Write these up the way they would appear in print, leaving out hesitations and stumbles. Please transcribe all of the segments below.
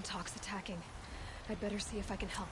Talk's attacking. I'd better see if I can help.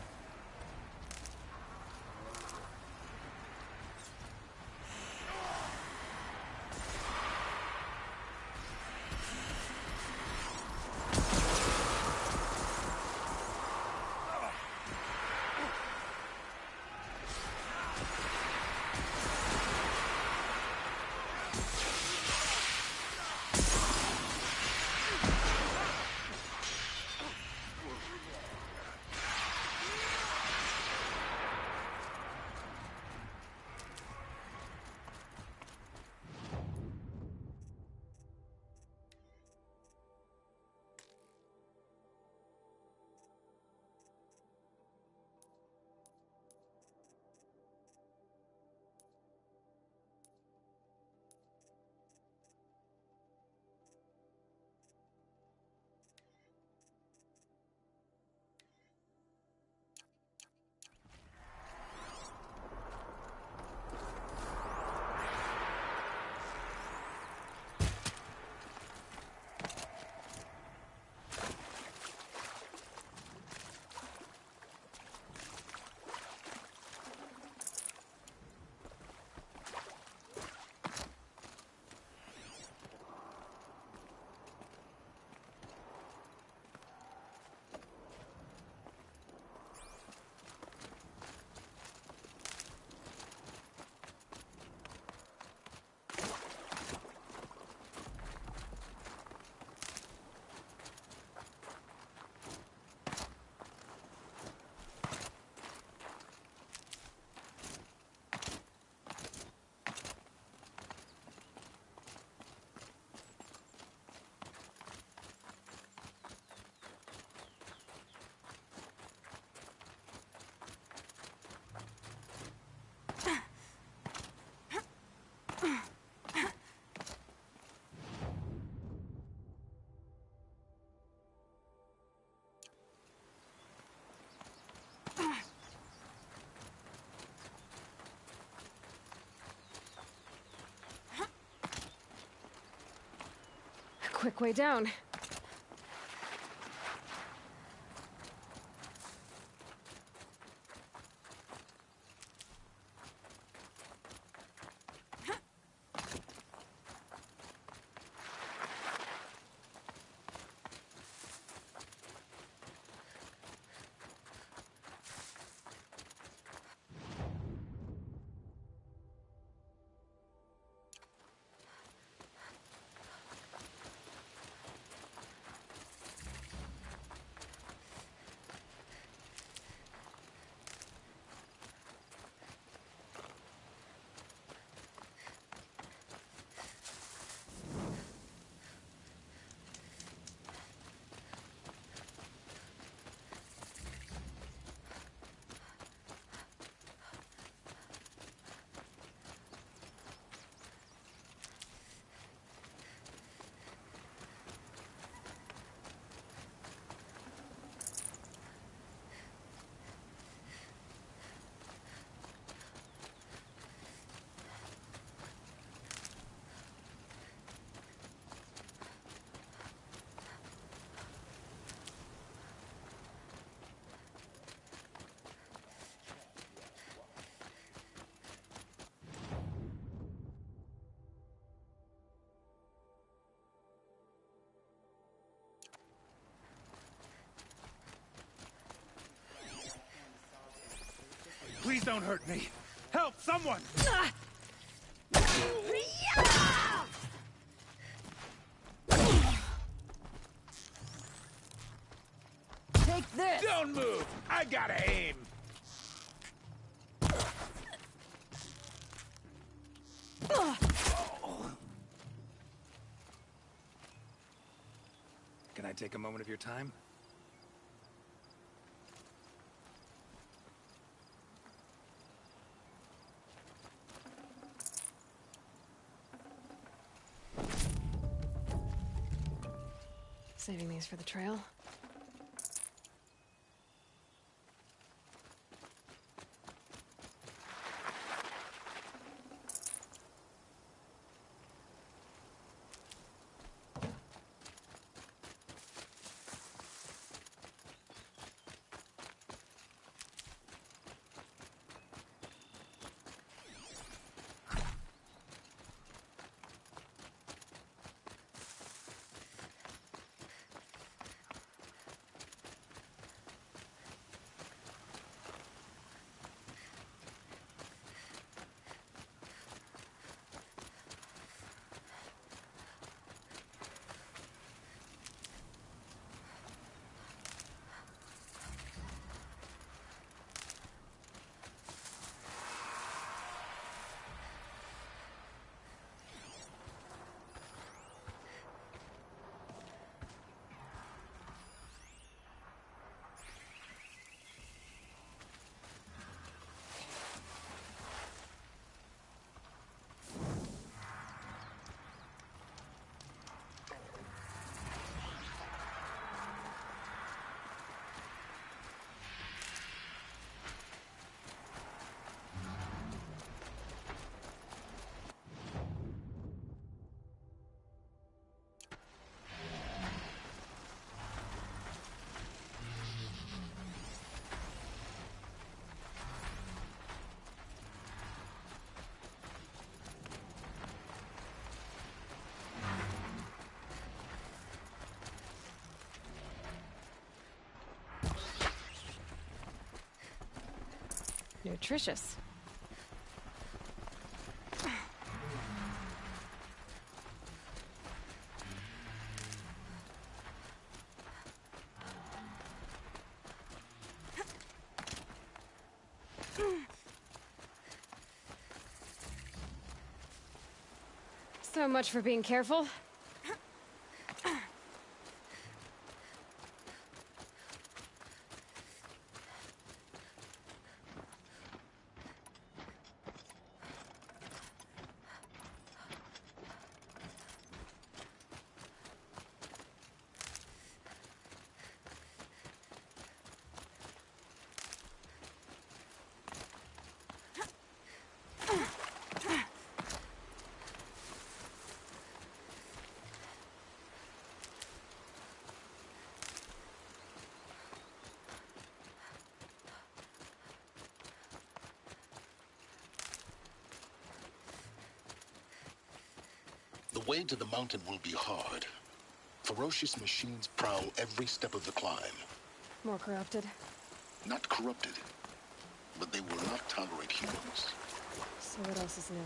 Quick way down. Please don't hurt me. Help, someone! Take this! Don't move! I gotta aim! Can I take a moment of your time? Saving these for the trail. Nutritious. So much for being careful. The way to the mountain will be hard. Ferocious machines prowl every step of the climb. More corrupted. Not corrupted, but they will not tolerate humans. So what else is new?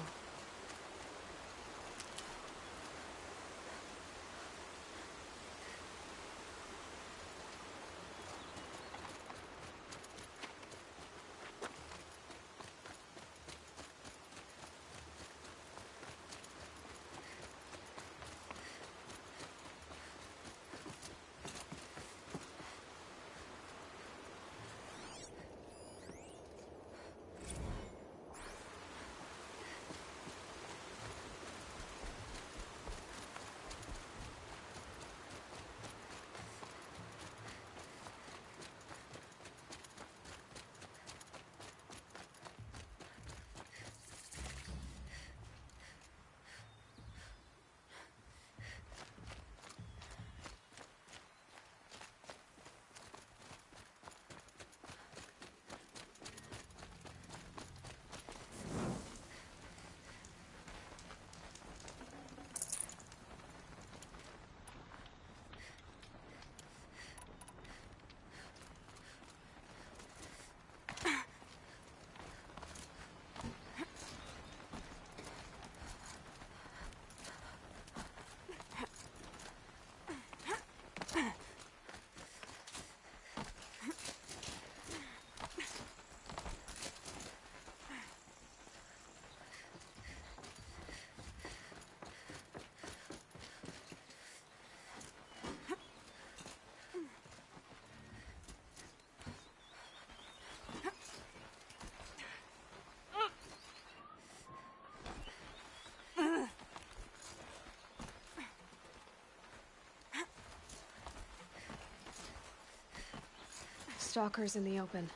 Stalkers in the open.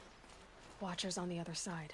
Watchers on the other side.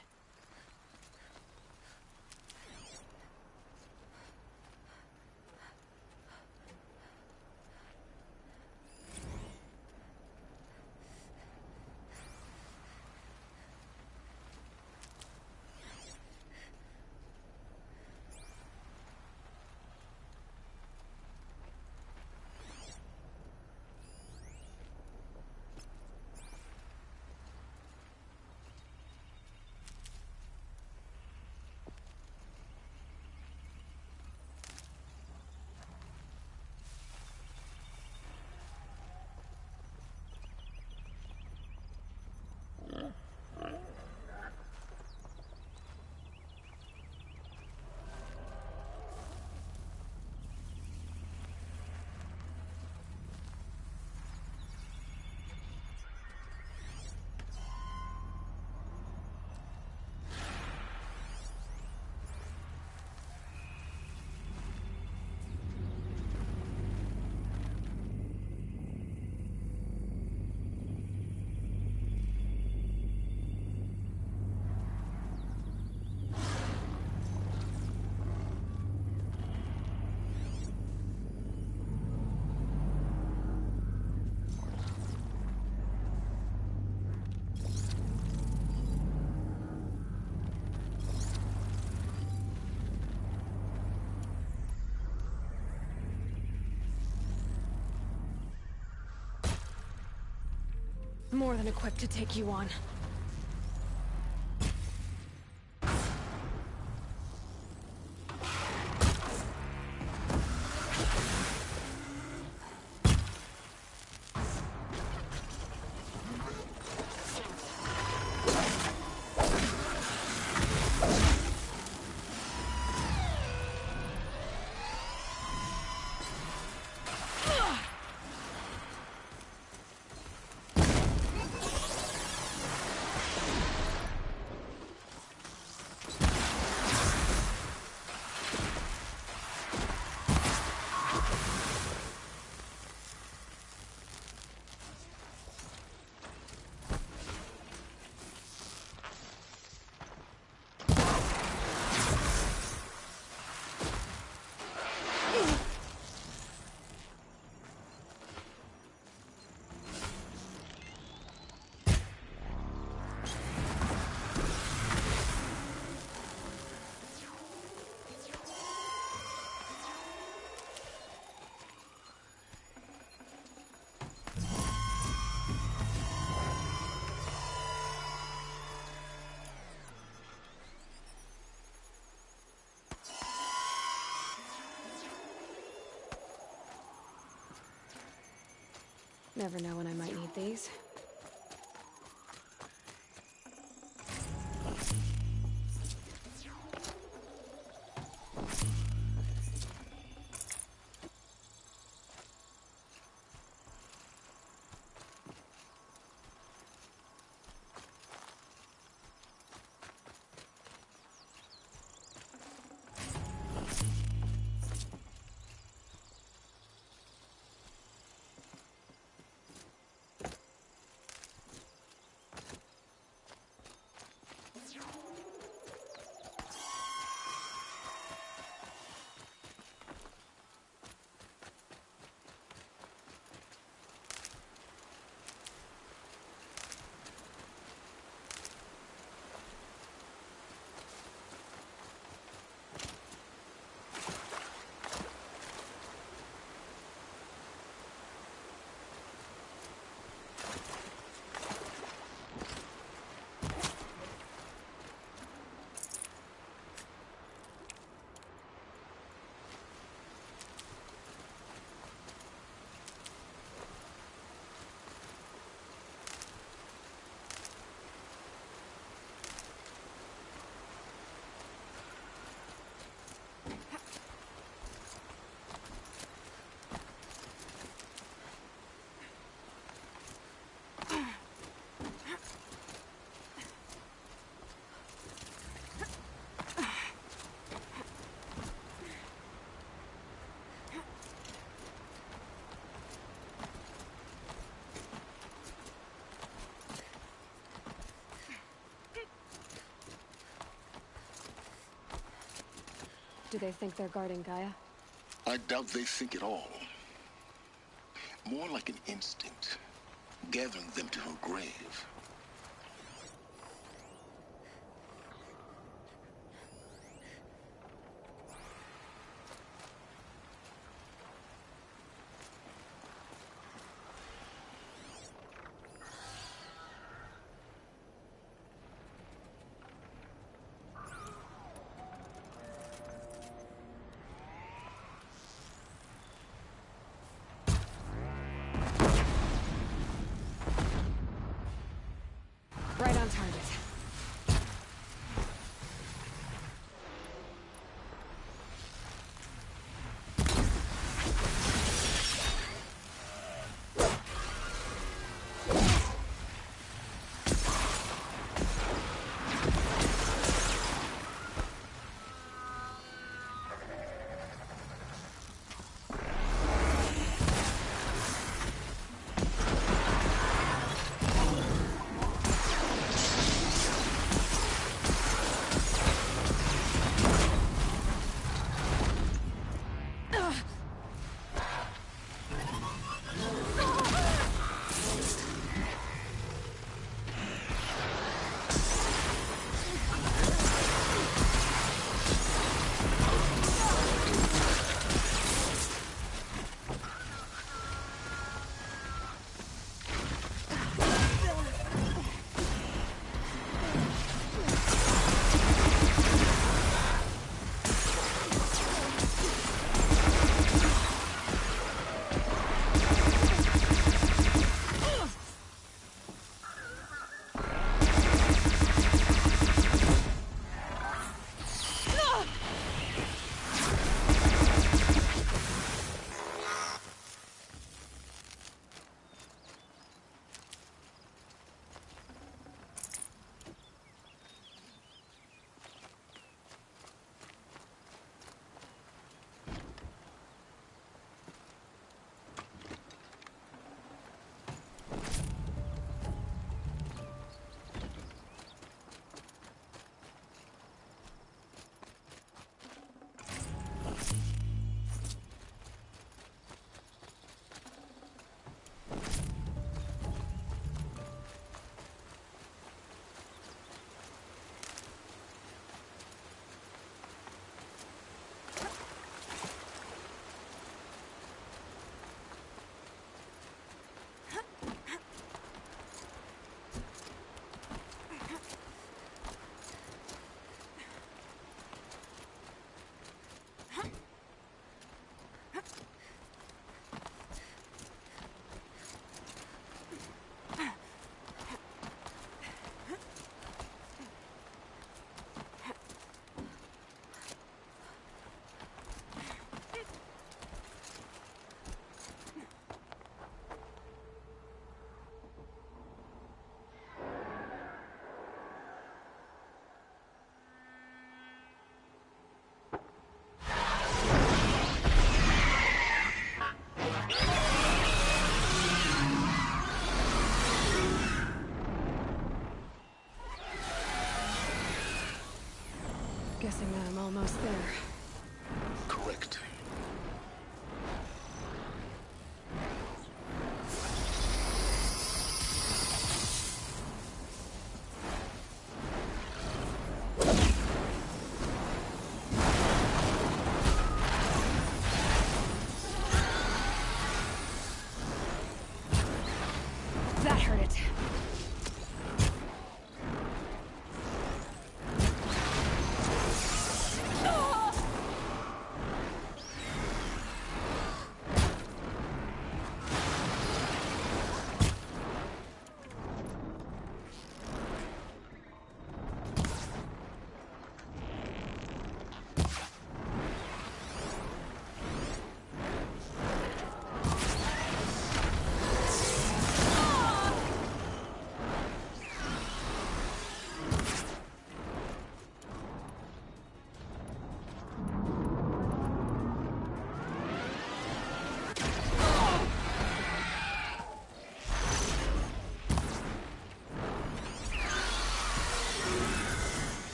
More than equipped to take you on. Never know when I might need these. Do they think they're guarding Gaia? I doubt they think at all. More like an instinct, gathering them to her grave. Guessing I'm almost there. Correct. That hurt it.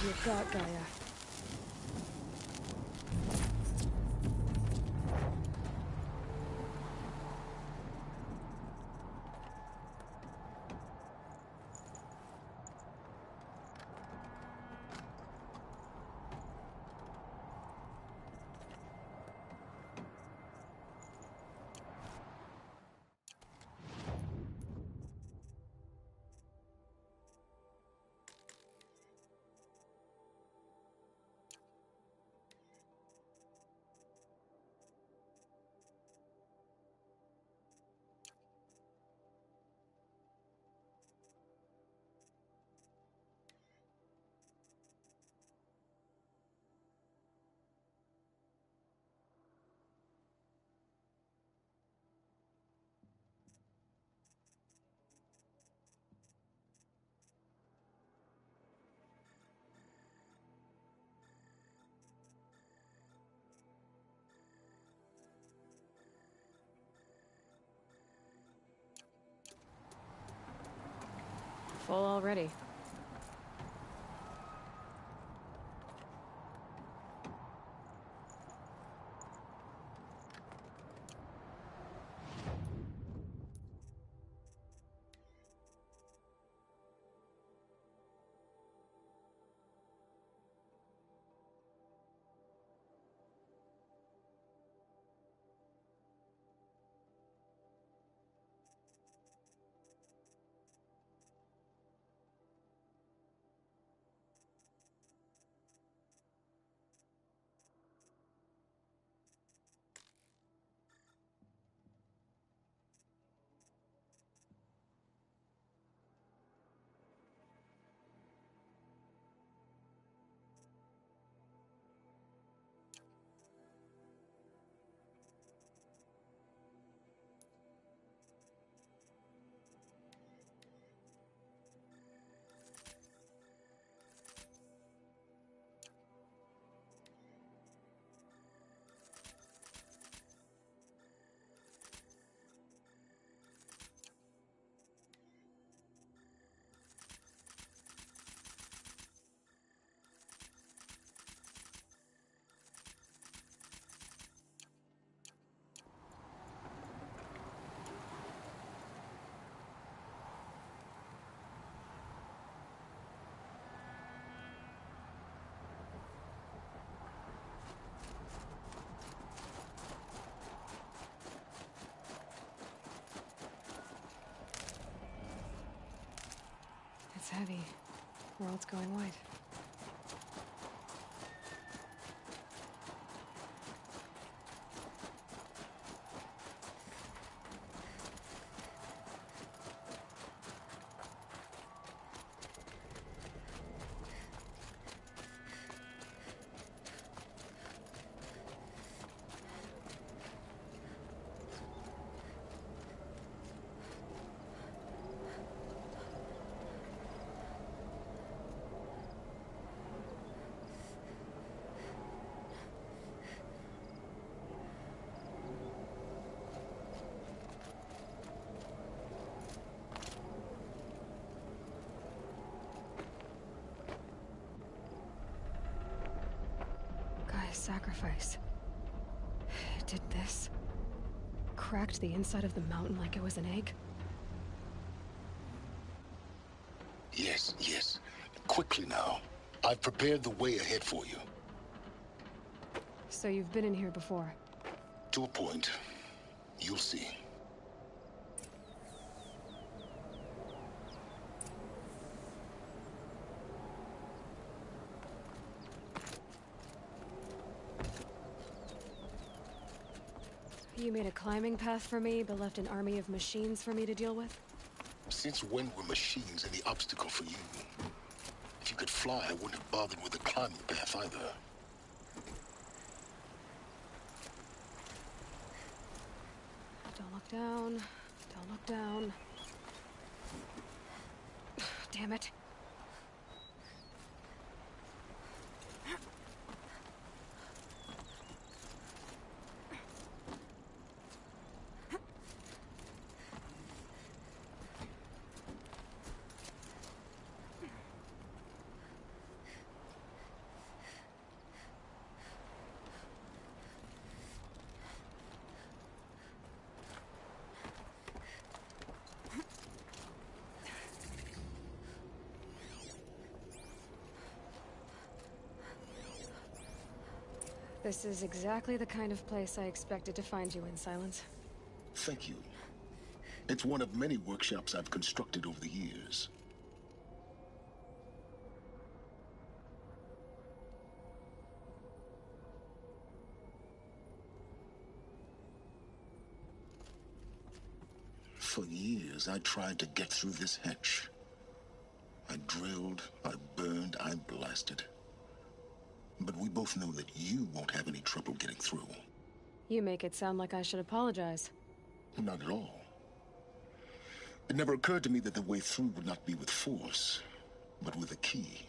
You've got Gaia. Full already. It's heavy. World's going white. sacrifice. It did this. Cracked the inside of the mountain like it was an egg. Yes, yes. Quickly now. I've prepared the way ahead for you. So you've been in here before? To a point. You'll see. You made a climbing path for me, but left an army of machines for me to deal with? Since when were machines any obstacle for you? If you could fly, I wouldn't have bothered with the climbing path either. Don't look down. Don't look down. Damn it. This is exactly the kind of place I expected to find you in, Silence. Thank you. It's one of many workshops I've constructed over the years. For years, I tried to get through this hatch. I drilled, I burned, I blasted. But we both know that you won't have any trouble getting through. You make it sound like I should apologize. Not at all. It never occurred to me that the way through would not be with force, but with a key.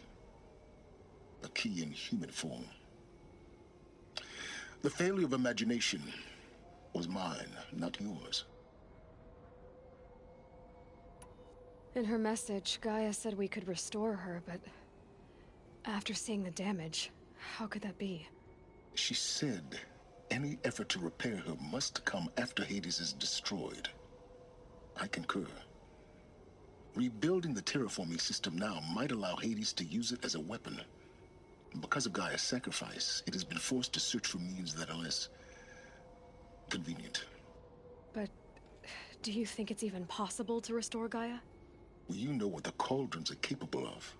A key in human form. The failure of imagination was mine, not yours. In her message, Gaia said we could restore her, but after seeing the damage, how could that be? She said any effort to repair her must come after Hades is destroyed. I concur. Rebuilding the terraforming system now might allow Hades to use it as a weapon. Because of Gaia's sacrifice, it has been forced to search for means that are less convenient. But do you think it's even possible to restore Gaia? Well, you know what the Cauldrons are capable of.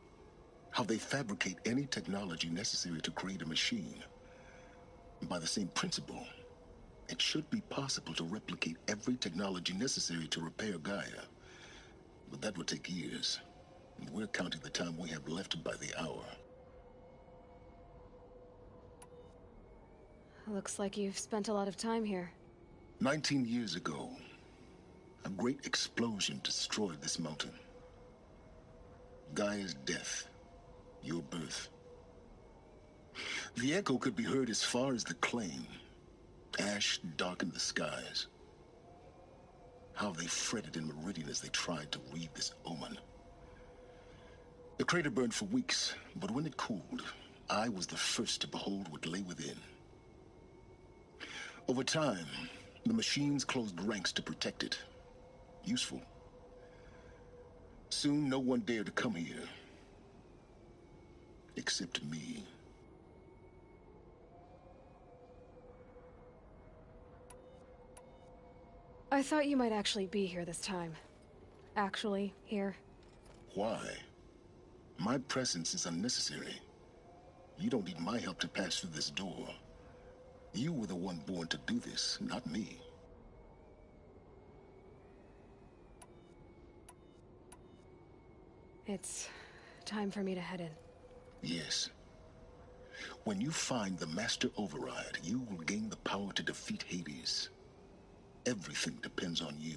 How they fabricate any technology necessary to create a machine. By the same principle, it should be possible to replicate every technology necessary to repair Gaia. But that would take years. And we're counting the time we have left by the hour. Looks like you've spent a lot of time here. 19 years ago, a great explosion destroyed this mountain. Gaia's death, your birth. The echo could be heard as far as the claim. Ash darkened the skies. How they fretted in Meridian as they tried to read this omen. The crater burned for weeks, but when it cooled, I was the first to behold what lay within. Over time, the machines closed ranks to protect it. Useful. Soon, no one dared to come here. Except me. I thought you might actually be here this time. Actually, here. Why? My presence is unnecessary. You don't need my help to pass through this door. You were the one born to do this, not me. It's time for me to head in. Yes. When you find the Master Override, you will gain the power to defeat Hades. Everything depends on you.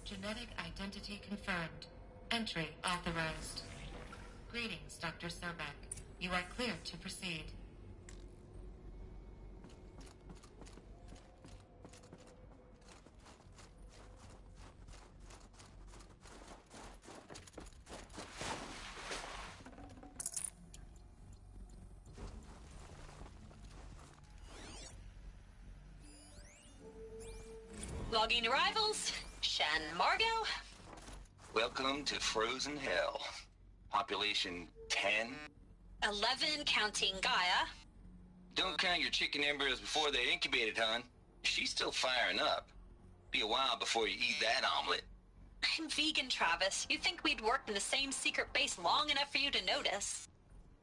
Genetic identity confirmed. Entry authorized. Greetings, Dr. Sobek. You are cleared to proceed. Logging arrivals. Shen Margot. Welcome to Frozen Hell. Population 10. 11 counting Gaia. Don't count your chicken embryos before they're incubated, hon. She's still firing up. Be a while before you eat that omelet. I'm vegan, Travis. You'd think we'd worked in the same secret base long enough for you to notice.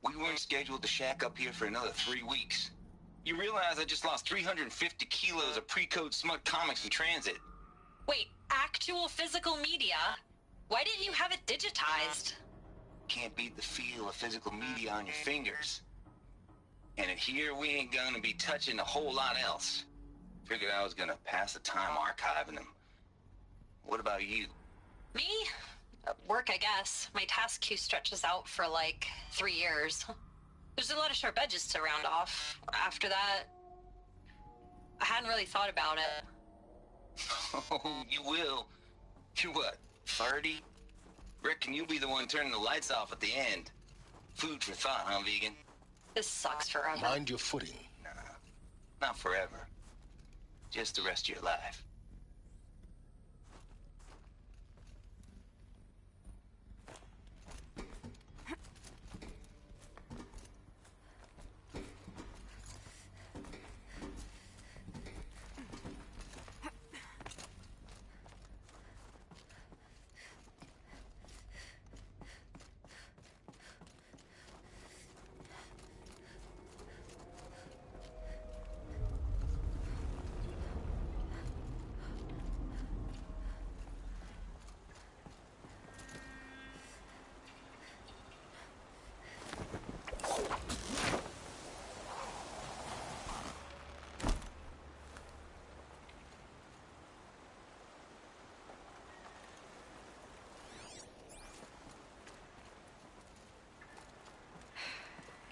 We weren't scheduled to shack up here for another 3 weeks. You realize I just lost 350 kilos of pre-code smut comics in transit. Wait, actual physical media? Why didn't you have it digitized? Can't beat the feel of physical media on your fingers. And in here, we ain't gonna be touching a whole lot else. Figured I was gonna pass the time archiving them. What about you? Me? Work, I guess. My task queue stretches out for like 3 years. There's a lot of sharp edges to round off. After that, I hadn't really thought about it. Oh, you will. You're what, 30? Reckon you'll be the one turning the lights off at the end. Food for thought, huh, vegan? This sucks forever. Mind your footing. Nah, not forever. Just the rest of your life.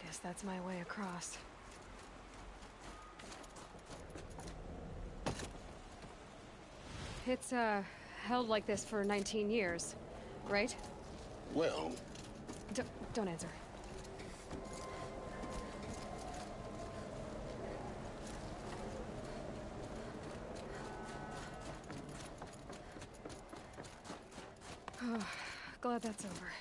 Guess that's my way across. It's, held like this for 19 years, right? Well, Don't answer. Glad that's over.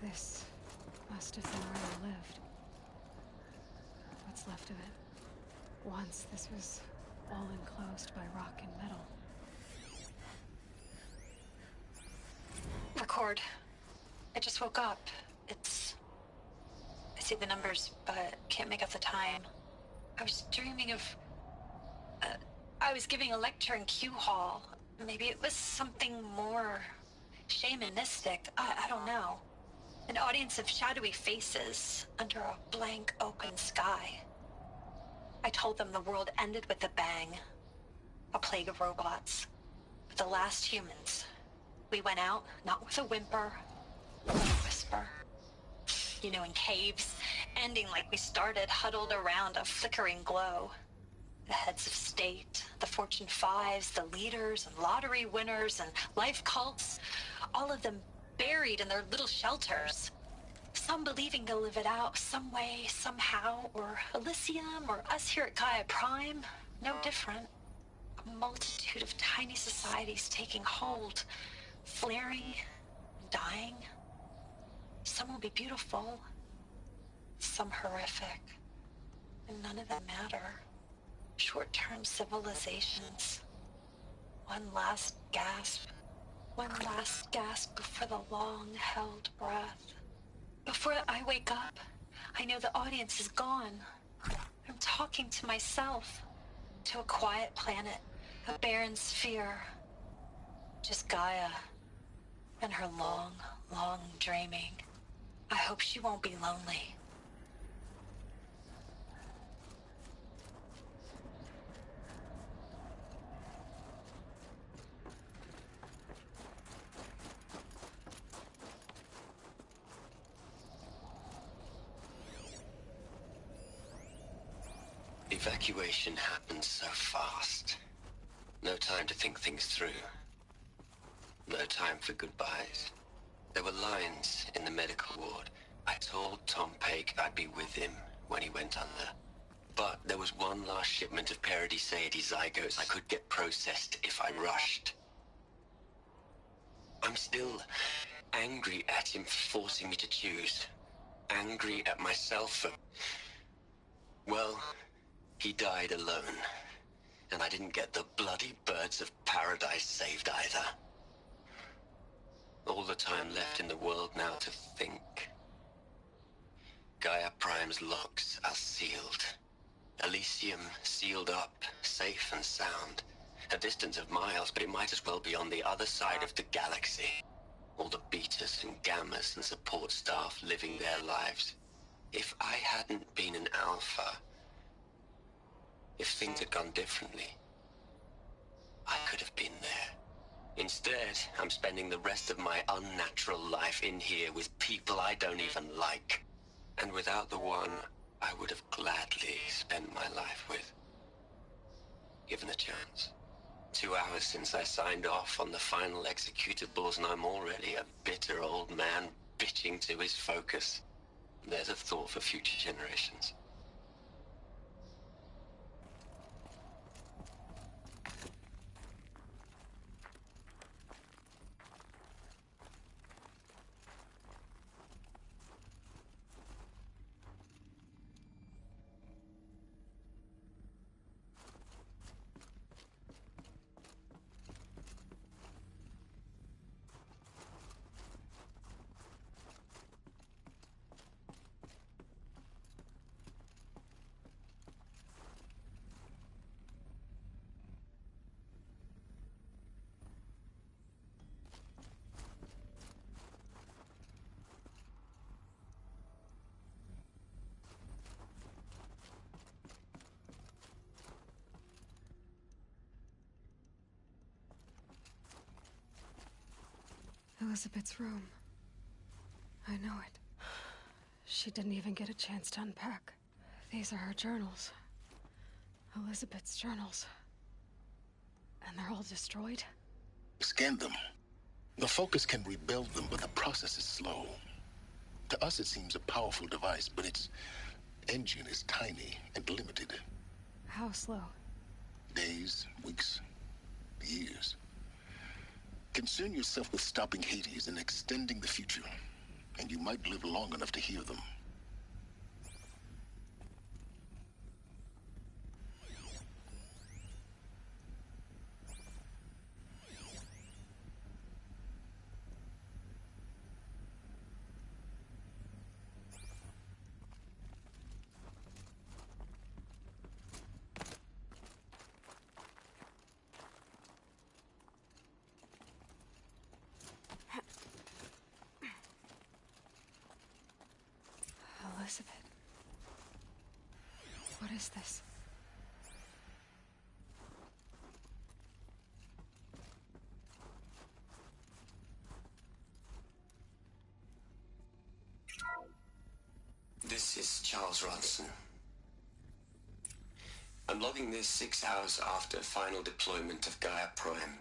This must have been where I lived. What's left of it. Once, this was all enclosed by rock and metal. Record. I just woke up. I see the numbers, but can't make out the time. I was dreaming of... I was giving a lecture in Q Hall. Maybe it was something more shamanistic. I don't know. An audience of shadowy faces under a blank open sky. I told them the world ended with a bang. A plague of robots. But the last humans. We went out, not with a whimper, but a whisper. You know, in caves, ending like we started, huddled around a flickering glow. The heads of state, the Fortune 5s, the leaders and lottery winners and life cults, all of them buried in their little shelters. Some believing they'll live it out some way, somehow, or Elysium, or us here at Gaia Prime, no different. A multitude of tiny societies taking hold, flaring, dying. Some will be beautiful, some horrific, and none of them matter. Short-term civilizations. One last gasp, One last gasp before the long-held breath. Before I wake up, I know the audience is gone. I'm talking to myself, to a quiet planet, a barren sphere. Just Gaia and her long, long dreaming. I hope she won't be lonely. Evacuation happened so fast. No time to think things through. No time for goodbyes. There were lines in the medical ward. I told Tom Paik I'd be with him when he went under. But there was one last shipment of Paradiseidae zygotes I could get processed if I rushed. I'm still angry at him for forcing me to choose. Angry at myself for... Well, he died alone. And I didn't get the bloody birds of paradise saved either. All the time left in the world now to think. Gaia Prime's locks are sealed. Elysium sealed up, safe and sound. A distance of miles, but it might as well be on the other side of the galaxy. All the betas and gammas and support staff living their lives. If I hadn't been an alpha, if things had gone differently, I could have been there. Instead, I'm spending the rest of my unnatural life in here with people I don't even like. And without the one I would have gladly spent my life with. Given the chance. 2 hours since I signed off on the final executables, and I'm already a bitter old man bitching to his focus. There's a thought for future generations. Elizabeth's room. I know it. She didn't even get a chance to unpack. These are her journals. Elizabeth's journals. And they're all destroyed? Scan them. The Focus can rebuild them, but the process is slow. To us, it seems a powerful device, but its engine is tiny and limited. How slow? Days, weeks, years. Concern yourself with stopping Hades and extending the future, and you might live long enough to hear them. Elizabeth. What is this? This is Charles Ronson. I'm logging this 6 hours after final deployment of Gaia Prime.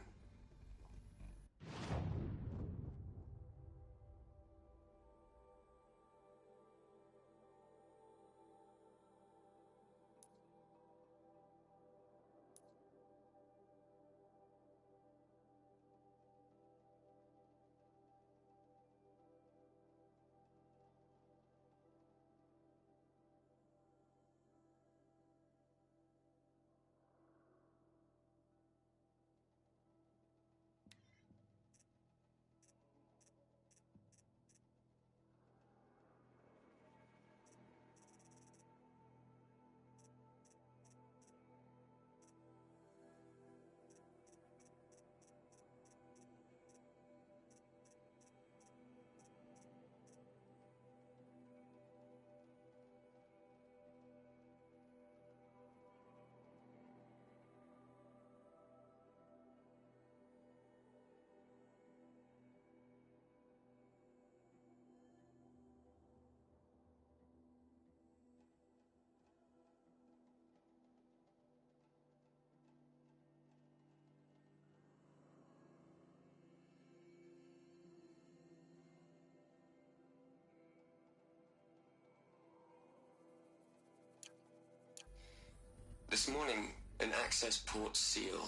This morning, an access port seal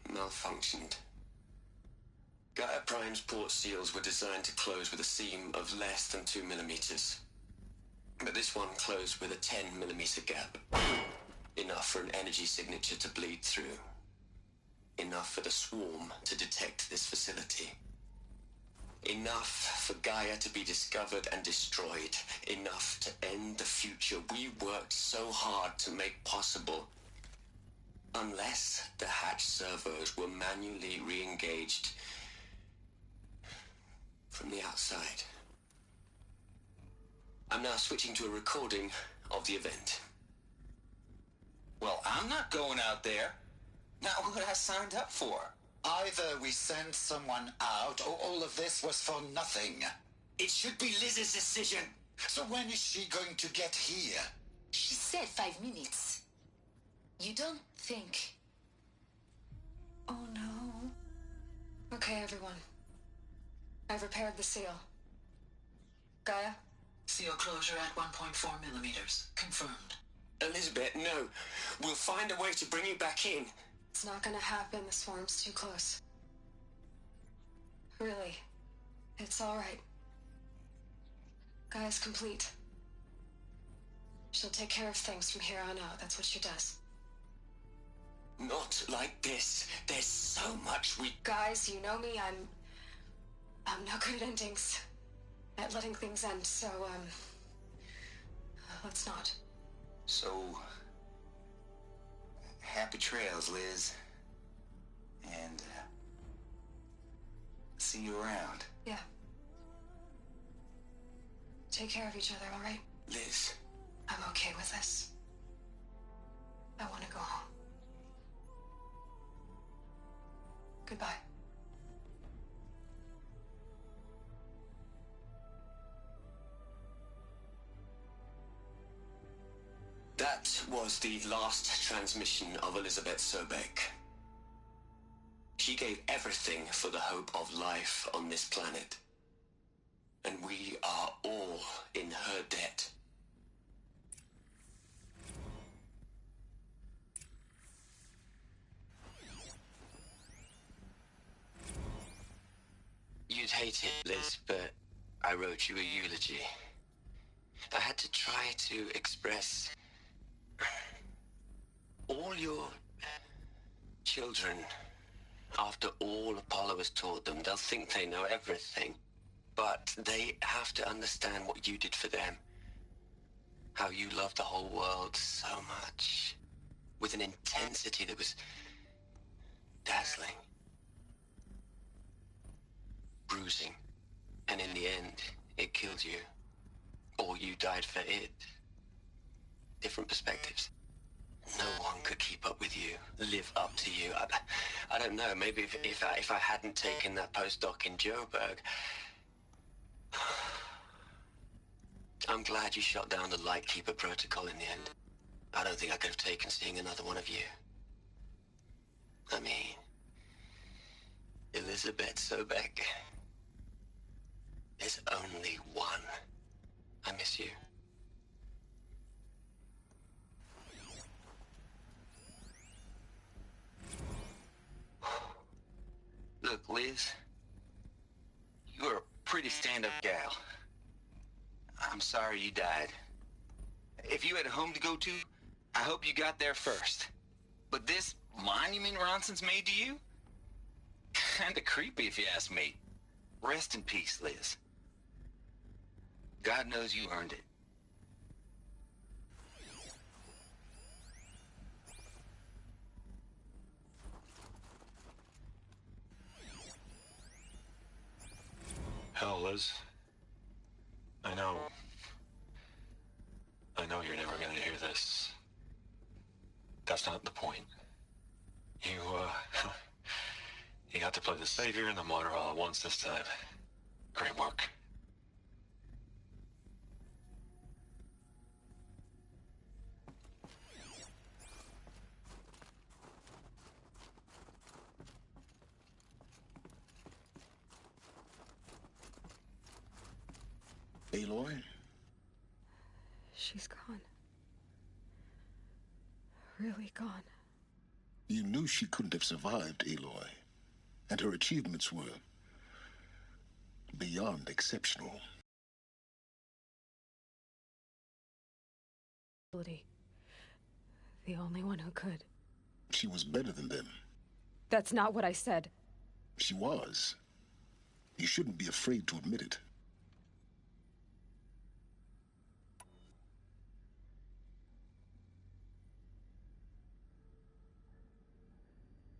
malfunctioned. Gaia Prime's port seals were designed to close with a seam of less than 2 millimeters. But this one closed with a 10 millimeter gap. Enough for an energy signature to bleed through. Enough for the swarm to detect this facility. Enough for Gaia to be discovered and destroyed. Enough to end the future we worked so hard to make possible. Unless the hatch servos were manually re-engaged from the outside. I'm now switching to a recording of the event. Well, I'm not going out there. Not what I signed up for. Either we send someone out, or all of this was for nothing. It should be Liz's decision. So when is she going to get here? She said 5 minutes. You don't think... Oh no. Okay, everyone. I've repaired the seal. Gaia? Seal closure at 1.4 millimeters. Confirmed. Elizabeth, no. We'll find a way to bring you back in. It's not gonna happen. The swarm's too close. Really. It's alright. Gaia's complete. She'll take care of things from here on out. That's what she does. Not like this. There's so much we... Guys, you know me. I'm no good at endings. At letting things end, so, let's not. So, happy trails, Liz. And, see you around. Yeah. Take care of each other, all right? Liz. I'm okay with this. I want to go home. Goodbye. That was the last transmission of Elizabeth Sobek. She gave everything for the hope of life on this planet. And we are all in her debt. You'd hate it, Liz, but I wrote you a eulogy. I had to try to express all your children. After all Apollo has taught them, they'll think they know everything. But they have to understand what you did for them. How you loved the whole world so much. With an intensity that was dazzling. Bruising. And in the end, it killed you. Or you died for it. Different perspectives. No one could keep up with you, live up to you. I don't know, maybe if I hadn't taken that postdoc in Joburg. I'm glad you shot down the Lightkeeper protocol in the end. I don't think I could have taken seeing another one of you. I mean, Elizabeth Sobek. There's only one. I miss you. Look, Liz. You're a pretty stand-up gal. I'm sorry you died. If you had a home to go to, I hope you got there first. But this monument Ronson's made to you? Kinda creepy if you ask me. Rest in peace, Liz. God knows you earned it. Hell, Liz. I know you're never gonna hear this. That's not the point. You, you got to play the savior and the martyr all at once this time. Great work. Aloy? She's gone. really gone. You knew she couldn't have survived, Aloy. And her achievements were beyond exceptional. The only one who could. She was better than them. That's not what I said. She was. You shouldn't be afraid to admit it.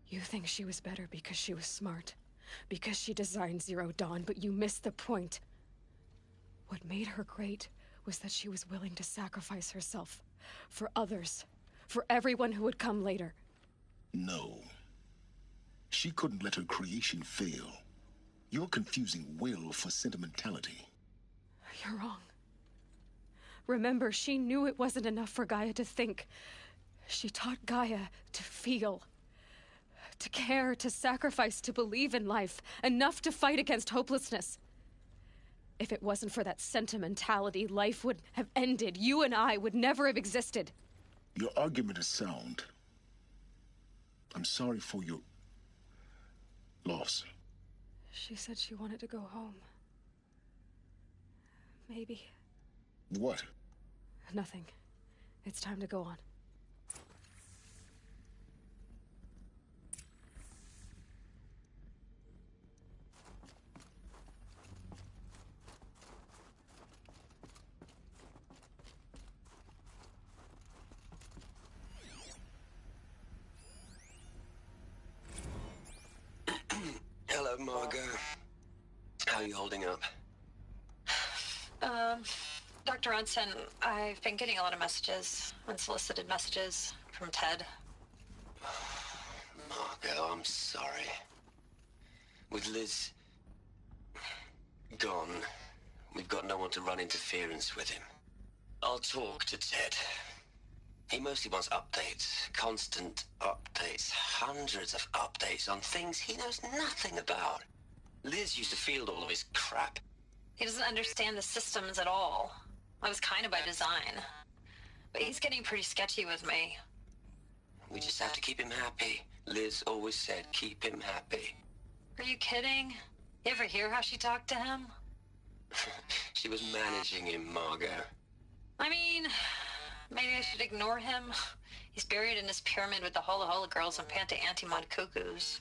You think she was better because she was smart, because she designed Zero Dawn, but you missed the point. What made her great was that she was willing to sacrifice herself for others, for everyone who would come later. No. She couldn't let her creation fail. You're confusing will for sentimentality. You're wrong. Remember, she knew it wasn't enough for Gaia to think. She taught Gaia to feel. To care, to sacrifice, to believe in life. Enough to fight against hopelessness. If it wasn't for that sentimentality, life would have ended. You and I would never have existed. Your argument is sound. I'm sorry for your loss. She said she wanted to go home. Maybe. What? Nothing. It's time to go on. Hello, Margot. How are you holding up? Dr. Ronson, I've been getting a lot of messages, unsolicited messages from Ted. Margot, I'm sorry. With Liz gone, we've got no one to run interference with him. I'll talk to Ted. He mostly wants updates, constant updates, hundreds of updates on things he knows nothing about. Liz used to field all of his crap. He doesn't understand the systems at all. That was kind of by design. But he's getting pretty sketchy with me. We just have to keep him happy. Liz always said, keep him happy. Are you kidding? You ever hear how she talked to him? She was managing him, Margot. I mean, maybe I should ignore him. He's buried in his pyramid with the Hola Hola girls and Panta Antimod cuckoos.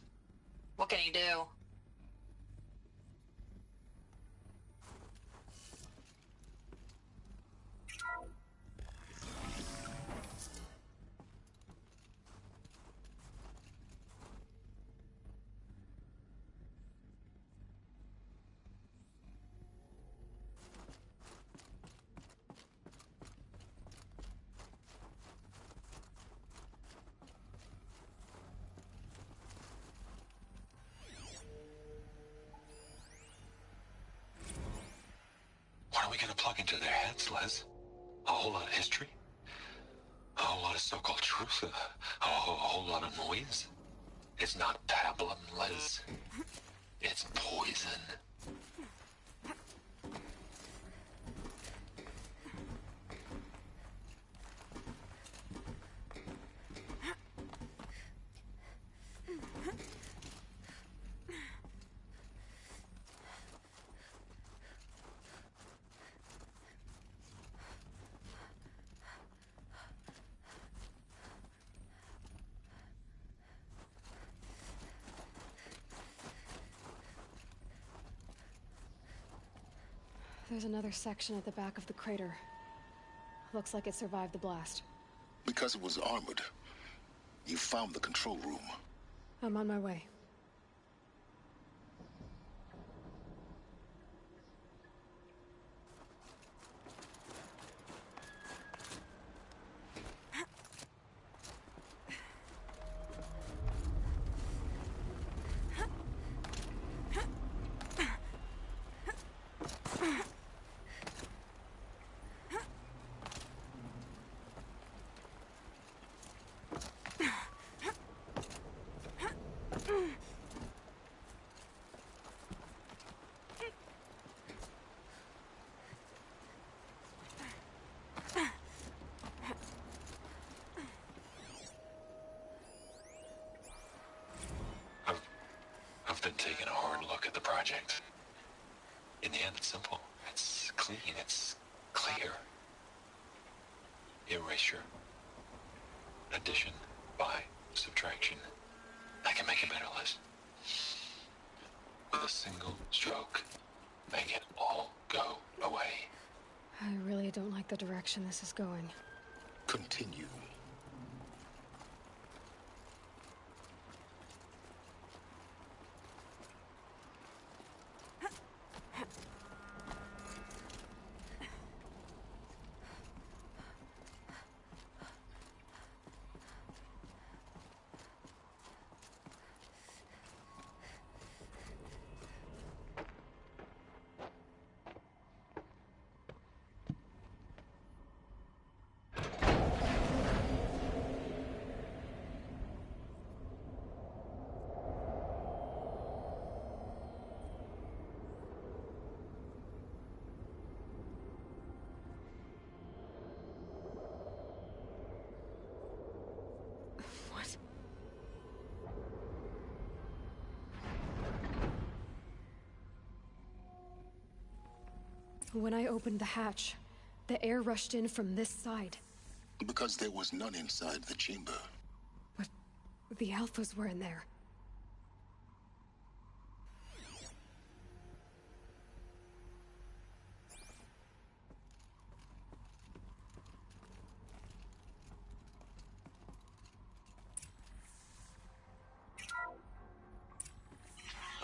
What can he do? What are we gonna plug into their heads, Les? A whole lot of history? A whole lot of so-called truth? A whole lot of noise? It's not pablum, Les. It's poison. There's another section at the back of the crater. Looks like it survived the blast. Because it was armored, you found the control room. I'm on my way. taken a hard look at the project. In the end, it's simple. It's clean. It's clear. Erasure. Addition. By. Subtraction. I can make a better list. With a single stroke, make it all go away. I really don't like the direction this is going. Continue. What? When I opened the hatch, the air rushed in from this side. Because there was none inside the chamber. But the Alphas were in there.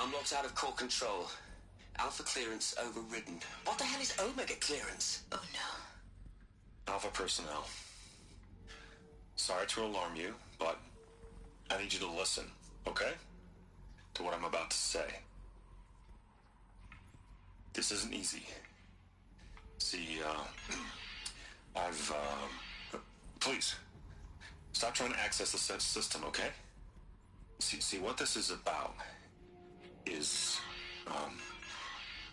I'm locked out of core control. Alpha clearance overridden. What the hell is Omega clearance? Oh no. Alpha personnel. Sorry to alarm you, but I need you to listen, okay? To what I'm about to say. This isn't easy. See, please, stop trying to access the system, okay? See, what this is about is,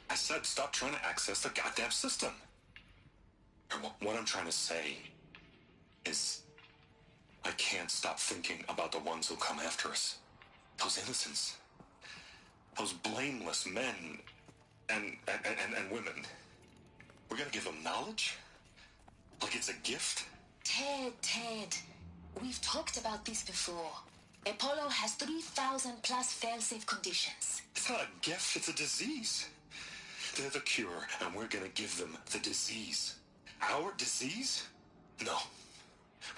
I said stop trying to access the goddamn system. And what I'm trying to say is I can't stop thinking about the ones who come after us. Those innocents. Those blameless men and women. We're gonna give them knowledge? Like it's a gift? Ted. We've talked about this before. Apollo has 3,000 plus fail-safe conditions. It's not a gift, it's a disease. They're the cure, and we're gonna give them the disease. Our disease? No,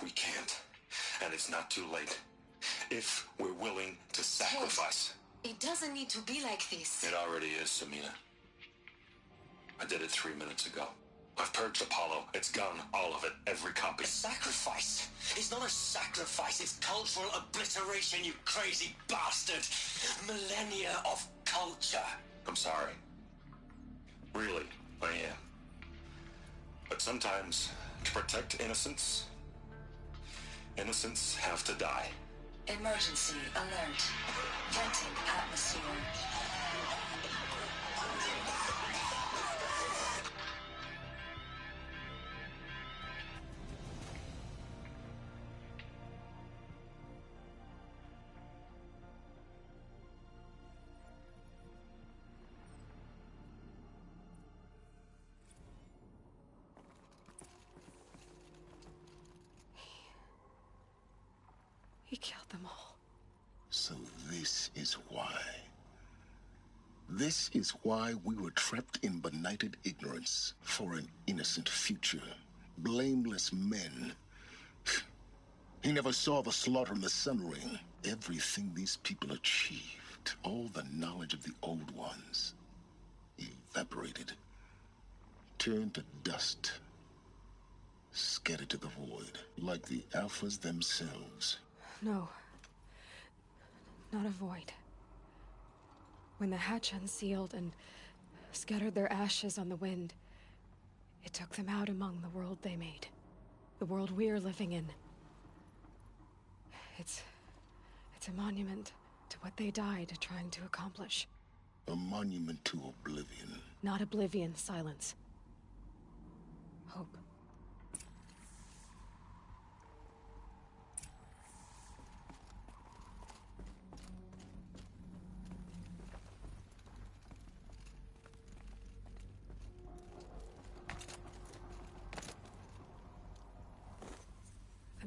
we can't. And it's not too late. If we're willing to sacrifice. Ted, it doesn't need to be like this. It already is, Samina. I did it 3 minutes ago. I've purged Apollo. It's gone. All of it. Every copy. A sacrifice? It's not a sacrifice. It's cultural obliteration, you crazy bastard. Millennia of culture. I'm sorry. Really, I am. But sometimes, to protect innocence, innocents have to die. Emergency alert. Venting atmosphere. He killed them all. So this is why. This is why we were trapped in benighted ignorance for an innocent future. Blameless men. He never saw the slaughter in the Sun Ring. Everything these people achieved, all the knowledge of the old ones, evaporated, turned to dust, scattered to the void, like the Alphas themselves. No. Not a void. When the hatch unsealed and scattered their ashes on the wind, it took them out among the world they made. The world we're living in. It's a monument to what they died trying to accomplish. A monument to oblivion. Not oblivion, silence. Hope.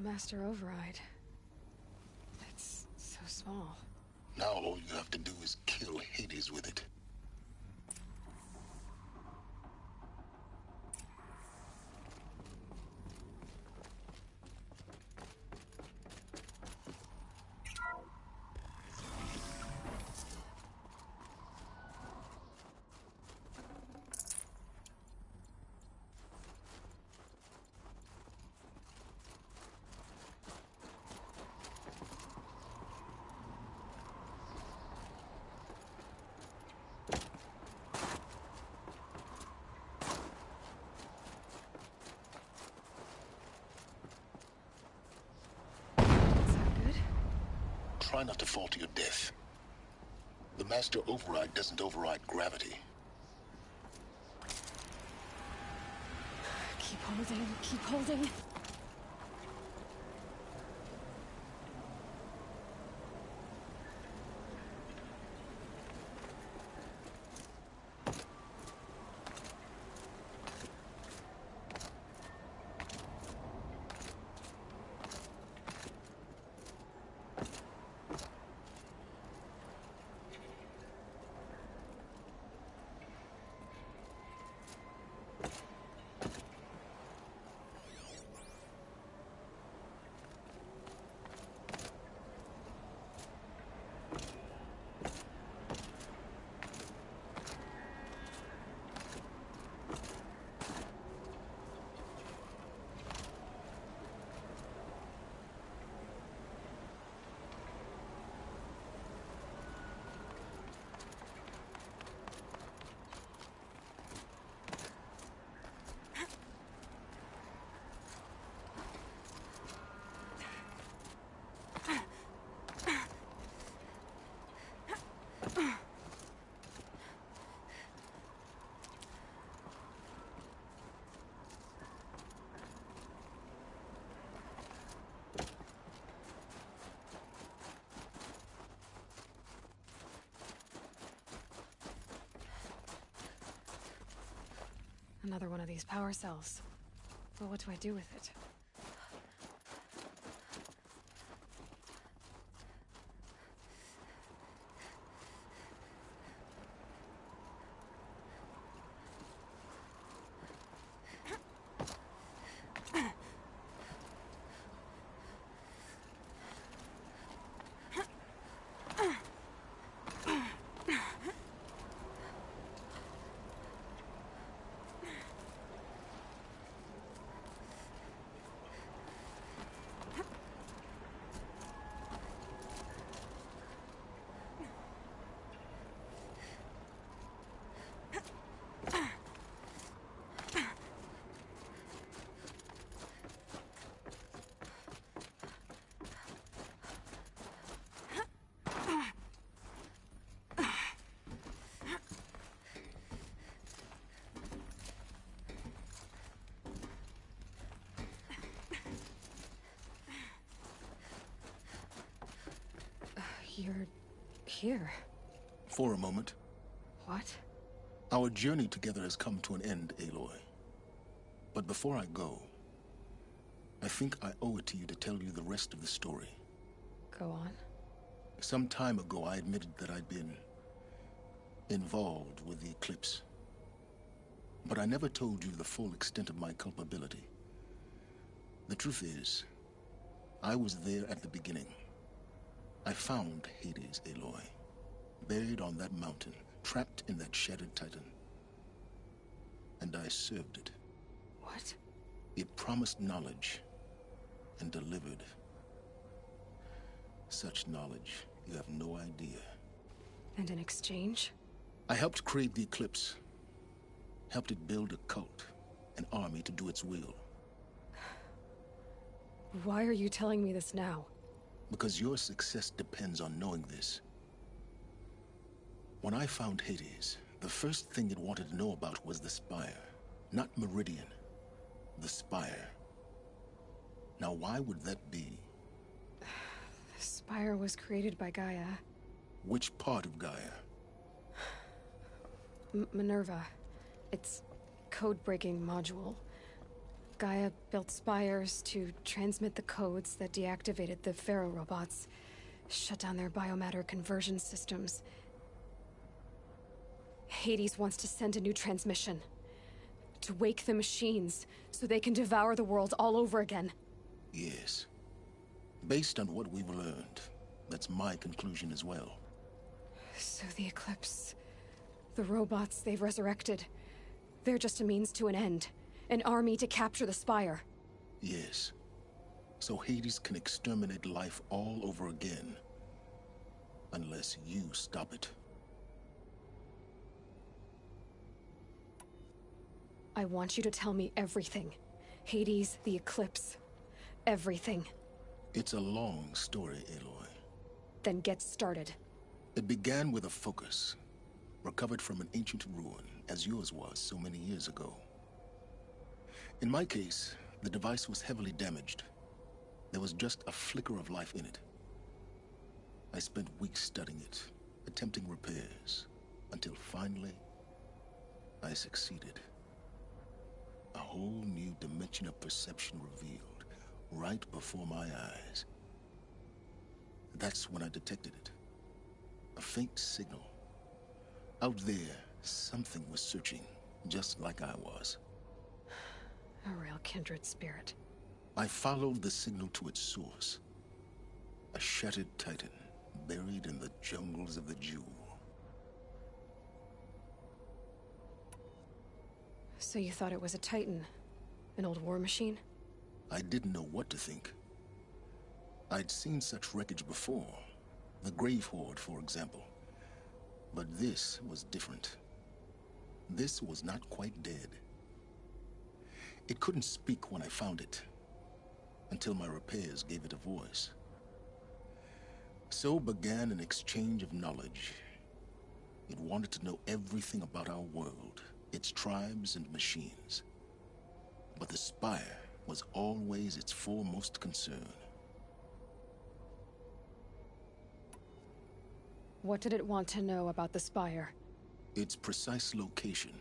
The Master Override. It's so small. Now all you have to do is kill Hades with it. Try not to fall to your death. The Master Override doesn't override gravity. Keep holding, keep holding. Another one of these power cells. But what do I do with it? You're here. For a moment. What? Our journey together has come to an end, Aloy. But before I go, I think I owe it to you to tell you the rest of the story. Go on. Some time ago, I admitted that I'd been involved with the eclipse. But I never told you the full extent of my culpability. The truth is, I was there at the beginning. I found Hades, Aloy, buried on that mountain, trapped in that shattered titan. And I served it. What? It promised knowledge and delivered such knowledge you have no idea. And in exchange? I helped create the eclipse, helped it build a cult, an army to do its will. Why are you telling me this now? Because your success depends on knowing this. When I found Hades, the first thing it wanted to know about was the Spire. Not Meridian. The Spire. Now, why would that be? The Spire was created by Gaia. Which part of Gaia? Minerva. Its code-breaking module. Gaia built spires to transmit the codes that deactivated the Pharaoh robots, shut down their biomatter conversion systems. Hades wants to send a new transmission. To wake the machines, so they can devour the world all over again. Yes. Based on what we've learned, that's my conclusion as well. So the Eclipse... the robots they've resurrected... they're just a means to an end. An army to capture the Spire. Yes. So Hades can exterminate life all over again. Unless you stop it. I want you to tell me everything. Hades, the Eclipse. Everything. It's a long story, Aloy. Then get started. It began with a focus. Recovered from an ancient ruin, as yours was so many years ago. In my case, the device was heavily damaged. There was just a flicker of life in it. I spent weeks studying it, attempting repairs, until finally, I succeeded. A whole new dimension of perception revealed, right before my eyes. That's when I detected it. A faint signal. Out there, something was searching, just like I was. A real kindred spirit. I followed the signal to its source. A shattered titan, buried in the jungles of the Jewel. So you thought it was a Titan? An old war machine? I didn't know what to think. I'd seen such wreckage before. The Grave Horde, for example. But this was different. This was not quite dead. It couldn't speak when I found it, until my repairs gave it a voice. So began an exchange of knowledge. It wanted to know everything about our world, its tribes and machines. But the Spire was always its foremost concern. What did it want to know about the Spire? Its precise location,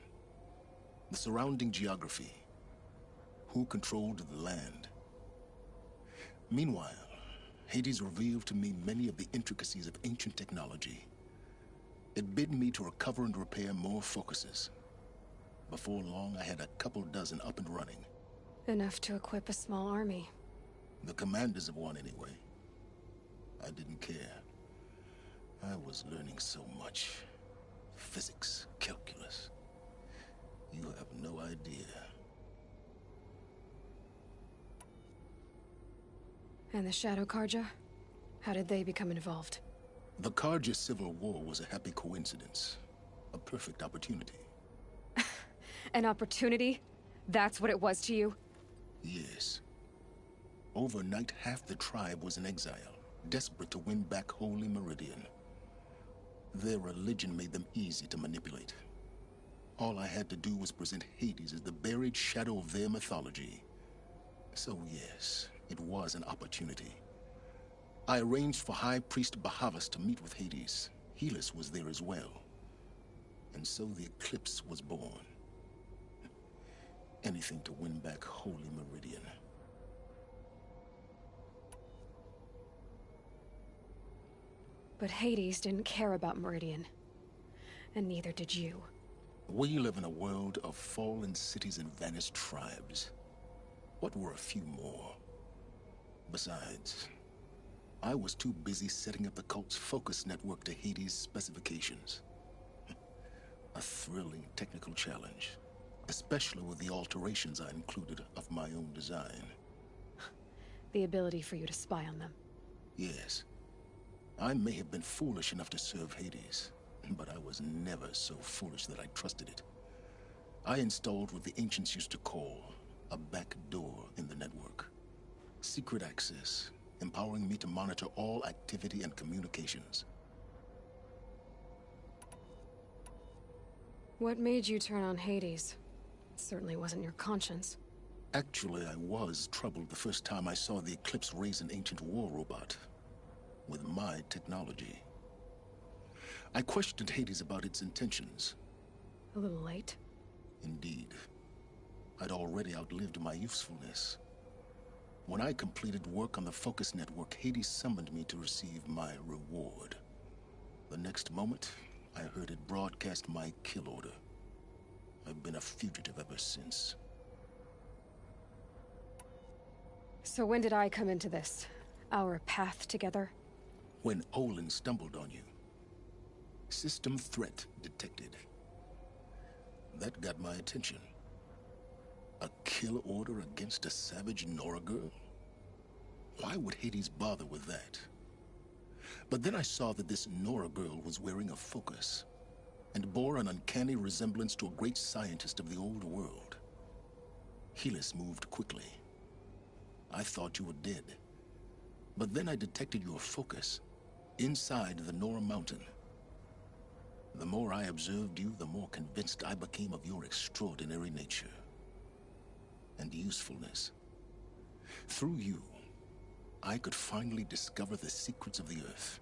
the surrounding geography, who controlled the land. Meanwhile, Hades revealed to me many of the intricacies of ancient technology. It bid me to recover and repair more focuses. Before long, I had a couple dozen up and running. Enough to equip a small army. The commanders of one, anyway. I didn't care. I was learning so much. Physics, calculus. You have no idea. And the Shadow Karja? How did they become involved? The Karja Civil War was a happy coincidence. A perfect opportunity. An opportunity? That's what it was to you? Yes. Overnight, half the tribe was in exile, desperate to win back Holy Meridian. Their religion made them easy to manipulate. All I had to do was present Hades as the buried shadow of their mythology. So yes, it was an opportunity. I arranged for High Priest Bahavas to meet with Hades. Helis was there as well. And so the Eclipse was born. Anything to win back Holy Meridian. But Hades didn't care about Meridian. And neither did you. We live in a world of fallen cities and vanished tribes. What were a few more? Besides, I was too busy setting up the cult's focus network to Hades' specifications. A thrilling technical challenge, especially with the alterations I included of my own design. The ability for you to spy on them. Yes. I may have been foolish enough to serve Hades, but I was never so foolish that I trusted it. I installed what the ancients used to call a back door in the network. Secret access, empowering me to monitor all activity and communications. What made you turn on Hades? It certainly wasn't your conscience. Actually, I was troubled the first time I saw the Eclipse raise an ancient war robot. With my technology. I questioned Hades about its intentions. A little late? Indeed. I'd already outlived my usefulness. When I completed work on the Focus Network, Hades summoned me to receive my reward. The next moment, I heard it broadcast my kill order. I've been a fugitive ever since. So when did I come into this? Our path together? When Olin stumbled on you. System threat detected. That got my attention. A kill order against a savage Nora girl? Why would Hades bother with that? But then I saw that this Nora girl was wearing a focus, and bore an uncanny resemblance to a great scientist of the old world. Helis moved quickly. I thought you were dead. But then I detected your focus inside the Nora mountain. The more I observed you, the more convinced I became of your extraordinary nature and usefulness. Through you, I could finally discover the secrets of the Earth.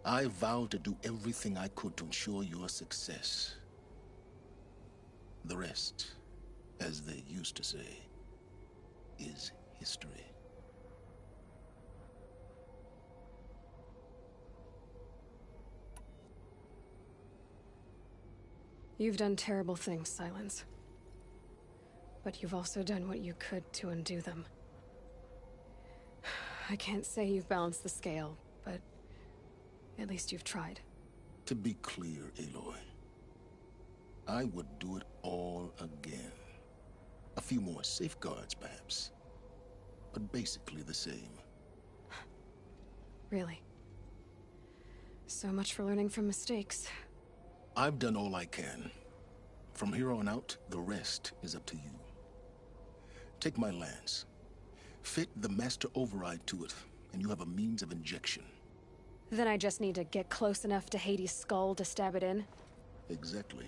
I vowed to do everything I could to ensure your success. The rest, as they used to say, is history. You've done terrible things, Silence. But you've also done what you could to undo them. I can't say you've balanced the scale, but at least you've tried. To be clear, Aloy, I would do it all again. A few more safeguards, perhaps, but basically the same. Really? So much for learning from mistakes. I've done all I can. From here on out, the rest is up to you. Take my lance. Fit the master override to it, and you have a means of injection. Then I just need to get close enough to Hades' skull to stab it in? Exactly.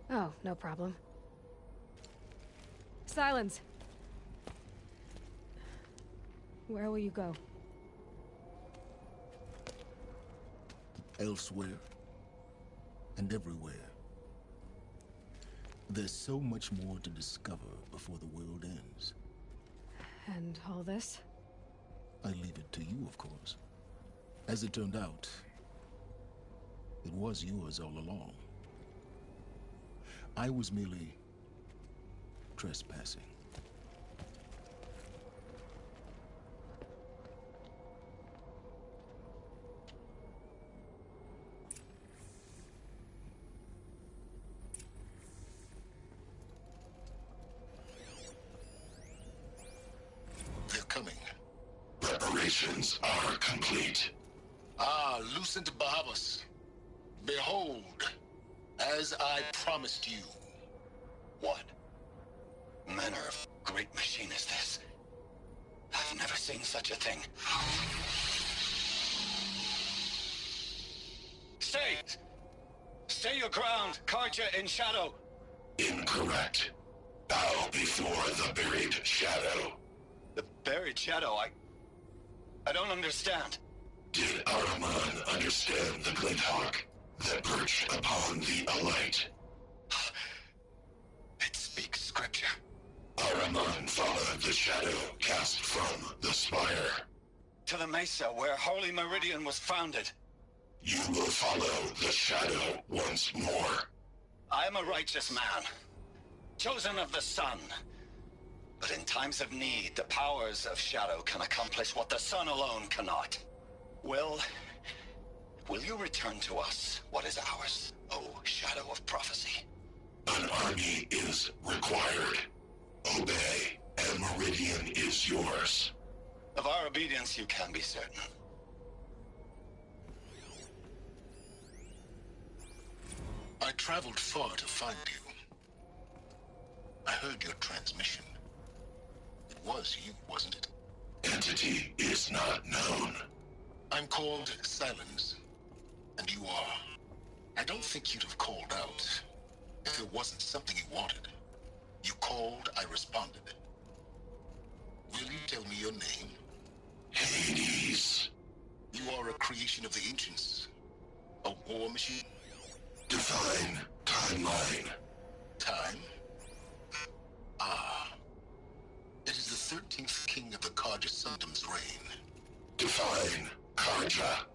Oh, no problem. Silence! Where will you go? Elsewhere. And everywhere. There's so much more to discover before the world ends. And all this? I leave it to you, of course. As it turned out, it was yours all along. I was merely trespassing. They're coming. Preparations are complete. Ah, Lucent Bahavas. Behold, as I promised you. What manner of great machine is this? I've never seen such a thing. Stay! Stay your ground, Karja in shadow! Incorrect. Bow before the buried shadow. The buried shadow? I don't understand. Did Araman understand the Glinthawk that perched upon the Alight? It speaks scripture. Araman followed the shadow cast from the spire. To the mesa where Holy Meridian was founded. You will follow the shadow once more. I am a righteous man, chosen of the sun. But in times of need, the powers of shadow can accomplish what the sun alone cannot. Will you return to us what is ours, O Shadow of Prophecy? An army is required. Obey, and Meridian is yours. Of our obedience you can be certain. I traveled far to find you. I heard your transmission. It was you, wasn't it? Entity is not known. I'm called Silence, and you are. I don't think you'd have called out if it wasn't something you wanted. You called, I responded. Will you tell me your name? Hades. You are a creation of the ancients. A war machine? Define timeline. Time? 14th king of the Karja Sanctum's reign. Define Karja.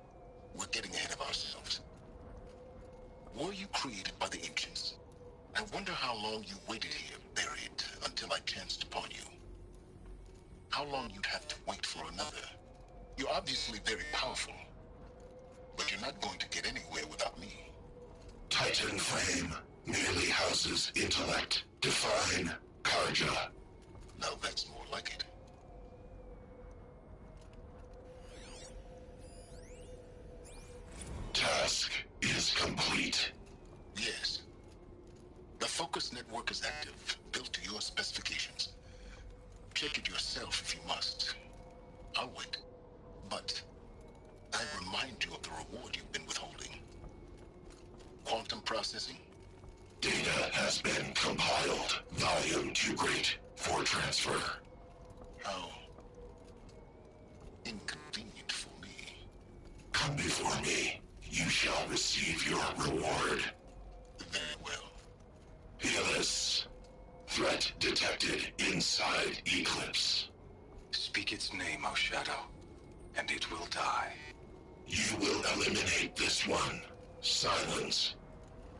We're getting ahead of ourselves. Were you created by the ancients? I wonder how long you waited here, buried, until I chanced upon you. How long you'd have to wait for another. You're obviously very powerful, but you're not going to get anywhere without me. Titan Flame merely houses intellect. Define Karja. Now that's more like it. Task is complete. Yes. The focus network is active, built to your specifications. Check it yourself if you must. I'll wait. But I remind you of the reward you've been withholding. Quantum processing? Data has been compiled. Volume too great for transfer. How inconvenient for me. Come before me. You shall receive your reward. Very well. Helis. Threat detected inside Eclipse. Speak its name, O Shadow, and it will die. You will eliminate this one. Silence.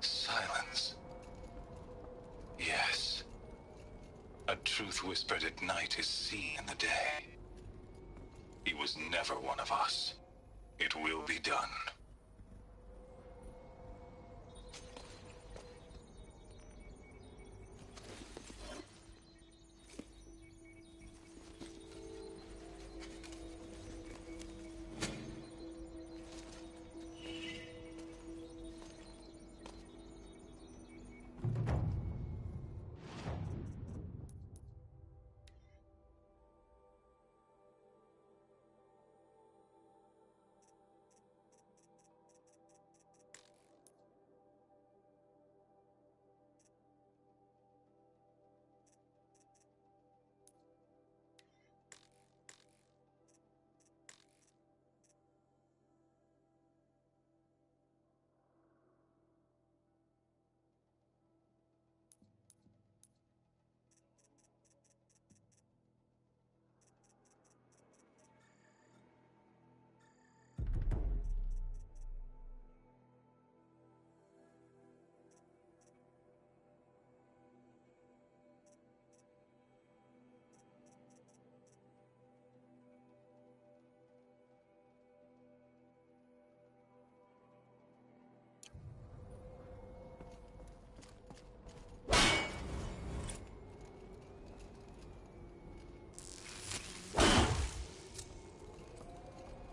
Silence. Yes. A truth whispered at night is seen in the day. He was never one of us. It will be done.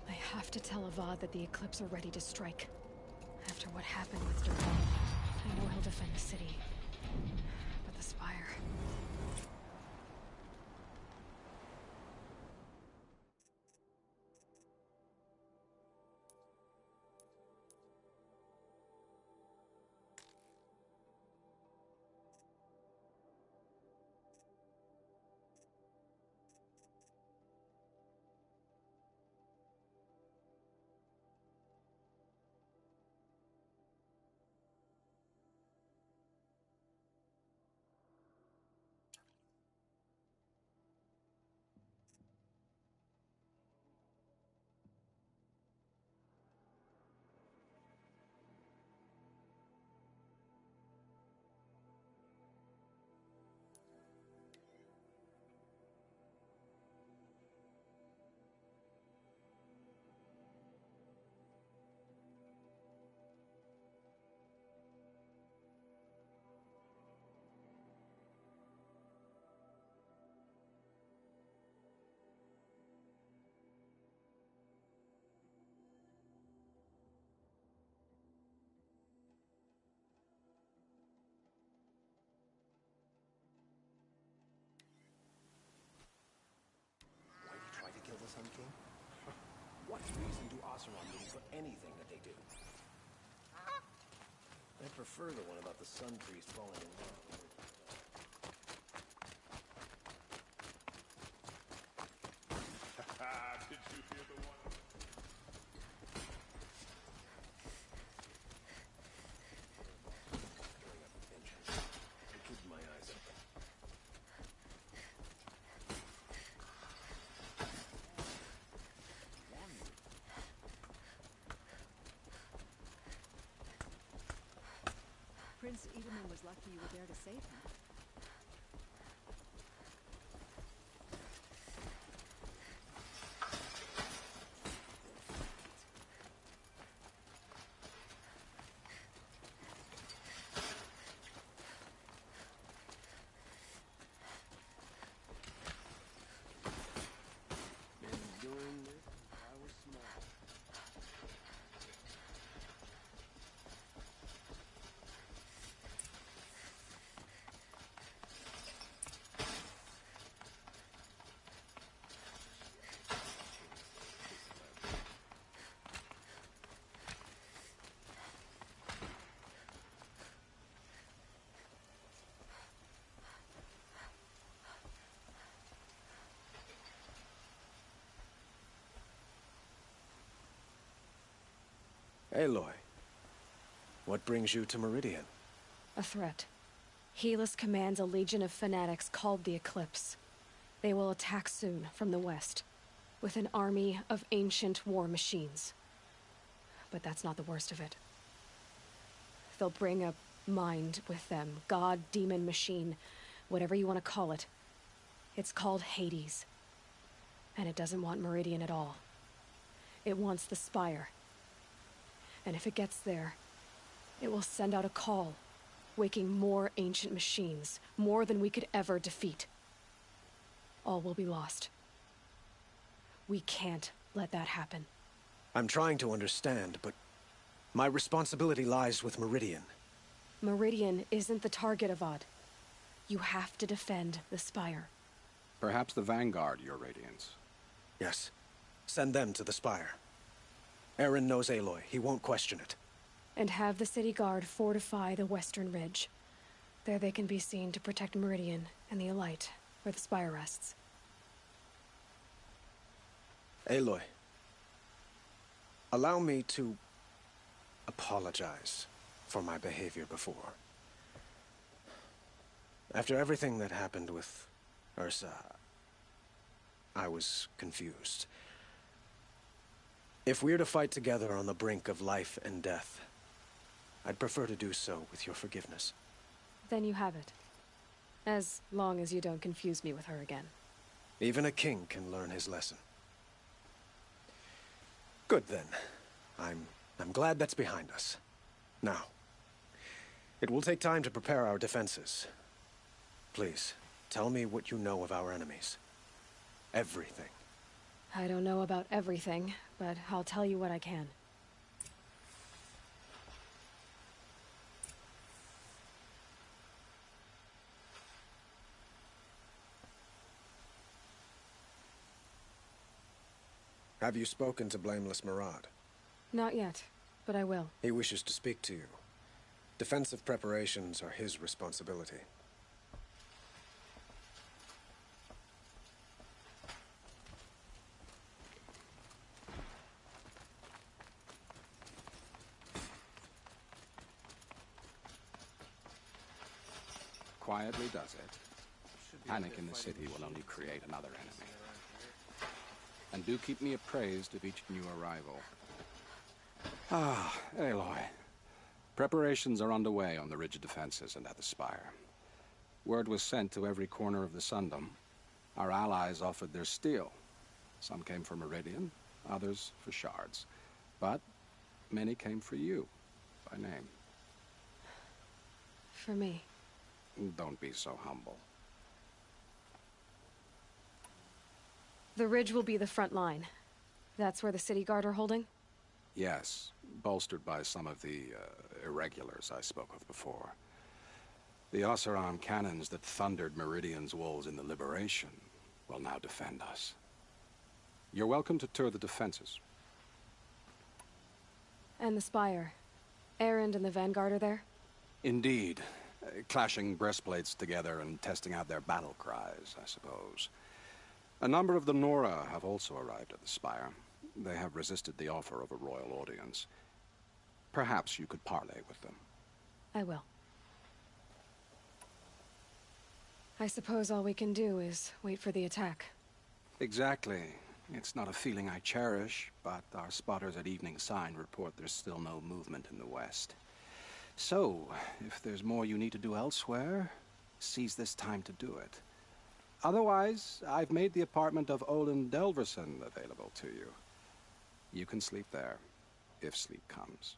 I have to tell Avad that the Eclipse are ready to strike. After what happened with Duval, I know he'll defend the city. But the Spire... Sun King? What reason do Oseram need for anything that they do? I prefer the one about the Sun Priest falling in love. Did you hear the one? I keep my eyes open. Prince Edelman was lucky you were there to save him. Aloy, what brings you to Meridian? A threat. Helis commands a legion of fanatics called the Eclipse. They will attack soon from the west, with an army of ancient war machines. But that's not the worst of it. They'll bring a mind with them, god, demon, machine, whatever you want to call it. It's called Hades. And it doesn't want Meridian at all. It wants the Spire. And if it gets there, it will send out a call, waking more ancient machines, more than we could ever defeat. All will be lost. We can't let that happen. I'm trying to understand, but my responsibility lies with Meridian. Meridian isn't the target, Avad. You have to defend the Spire. Perhaps the Vanguard, Your Radiance. Yes. Send them to the Spire. Eren knows Aloy. He won't question it. And have the city guard fortify the western ridge. There they can be seen to protect Meridian and the Elite, where the Spire rests. Aloy, allow me to apologize for my behavior before. After everything that happened with Ursa, I was confused. If we're to fight together on the brink of life and death, I'd prefer to do so with your forgiveness. Then you have it. As long as you don't confuse me with her again. Even a king can learn his lesson. Good then. I'm glad that's behind us. Now, it will take time to prepare our defenses. Please, tell me what you know of our enemies. Everything. I don't know about everything, but I'll tell you what I can. Have you spoken to Blameless Murad? Not yet, but I will. He wishes to speak to you. Defensive preparations are his responsibility. Quietly does it. Panic in the city will only create another enemy. And do keep me appraised of each new arrival. Ah, Aloy. Preparations are underway on the ridge defenses and at the Spire. Word was sent to every corner of the Sundom. Our allies offered their steel. Some came for Meridian, others for shards. But many came for you, by name. For me. Don't be so humble. The ridge will be the front line. That's where the city guard are holding? Yes, bolstered by some of the irregulars I spoke of before. The Oseram cannons that thundered Meridian's walls in the Liberation will now defend us. You're welcome to tour the defenses. And the Spire. Erend and the Vanguard are there? Indeed. Clashing breastplates together and testing out their battle cries, I suppose. A number of the Nora have also arrived at the Spire. They have resisted the offer of a royal audience. Perhaps you could parley with them. I will. I suppose all we can do is wait for the attack. Exactly. It's not a feeling I cherish, but our spotters at Evening Sign report there's still no movement in the west. So, if there's more you need to do elsewhere, seize this time to do it. Otherwise, I've made the apartment of Olin Delverson available to you. You can sleep there, if sleep comes.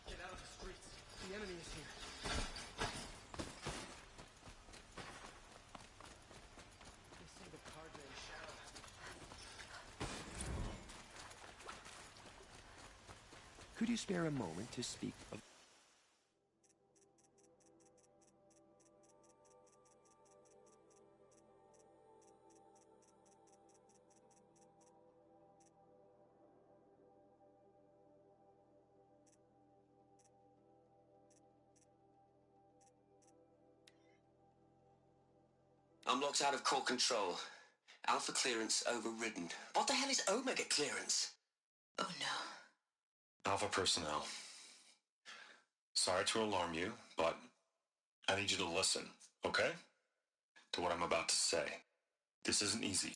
Get out of the streets. The enemy is here. They say the Cardinal and Shadow have... Could you spare a moment to speak of... I'm locked out of core control. Alpha clearance overridden. What the hell is Omega clearance? Oh no. Alpha personnel. Sorry to alarm you, but I need you to listen, okay? To what I'm about to say. This isn't easy.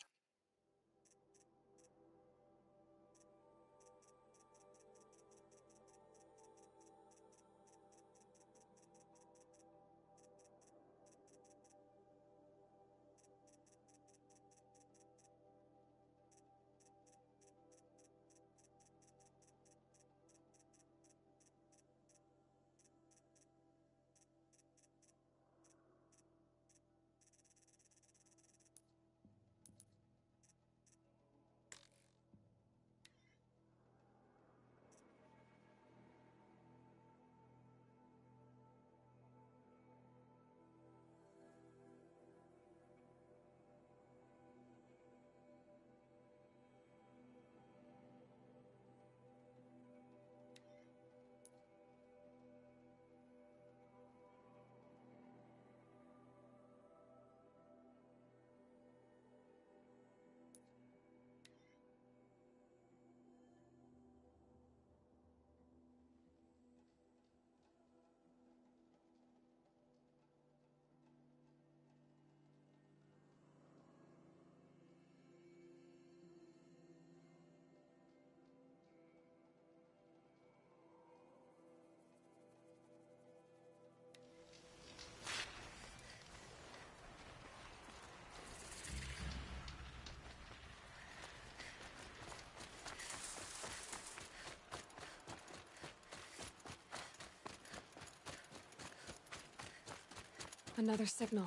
Another signal.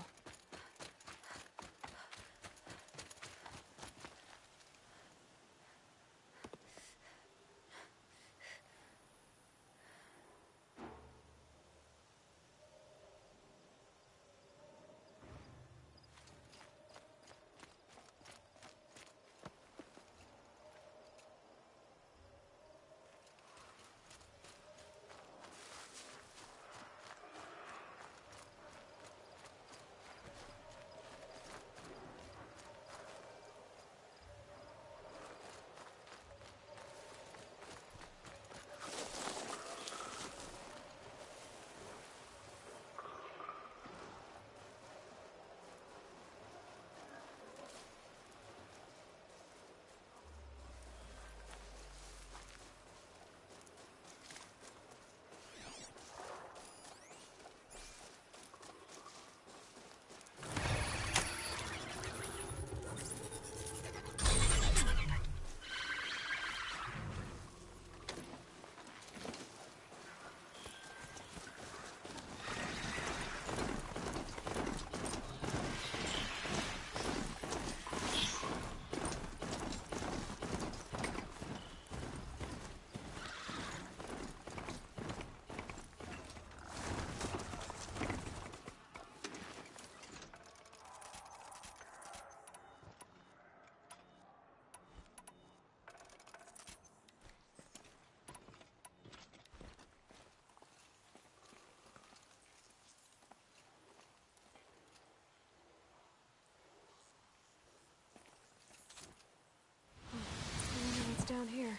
Down here.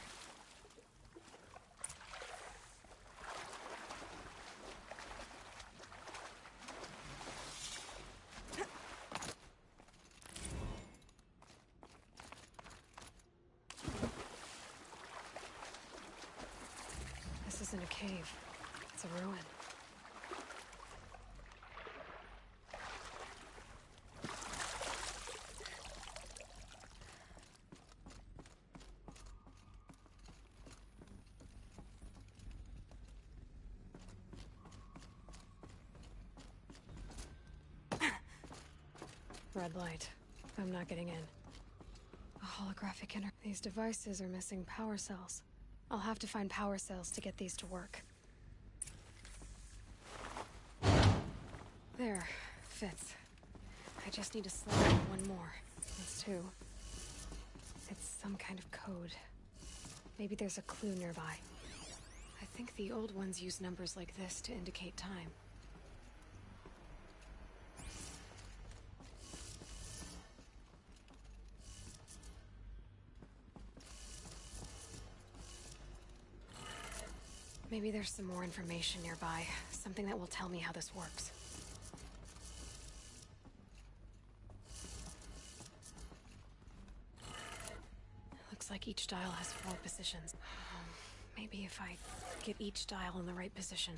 This isn't a cave. It's a ruin. Red light. I'm not getting in. A holographic inner... These devices are missing power cells. I'll have to find power cells to get these to work. There. Fits. I just need to slide one more. That's two. It's some kind of code. Maybe there's a clue nearby. I think the old ones use numbers like this to indicate time. Maybe there's some more information nearby. Something that will tell me how this works. Looks like each dial has 4 positions. Maybe if I get each dial in the right position.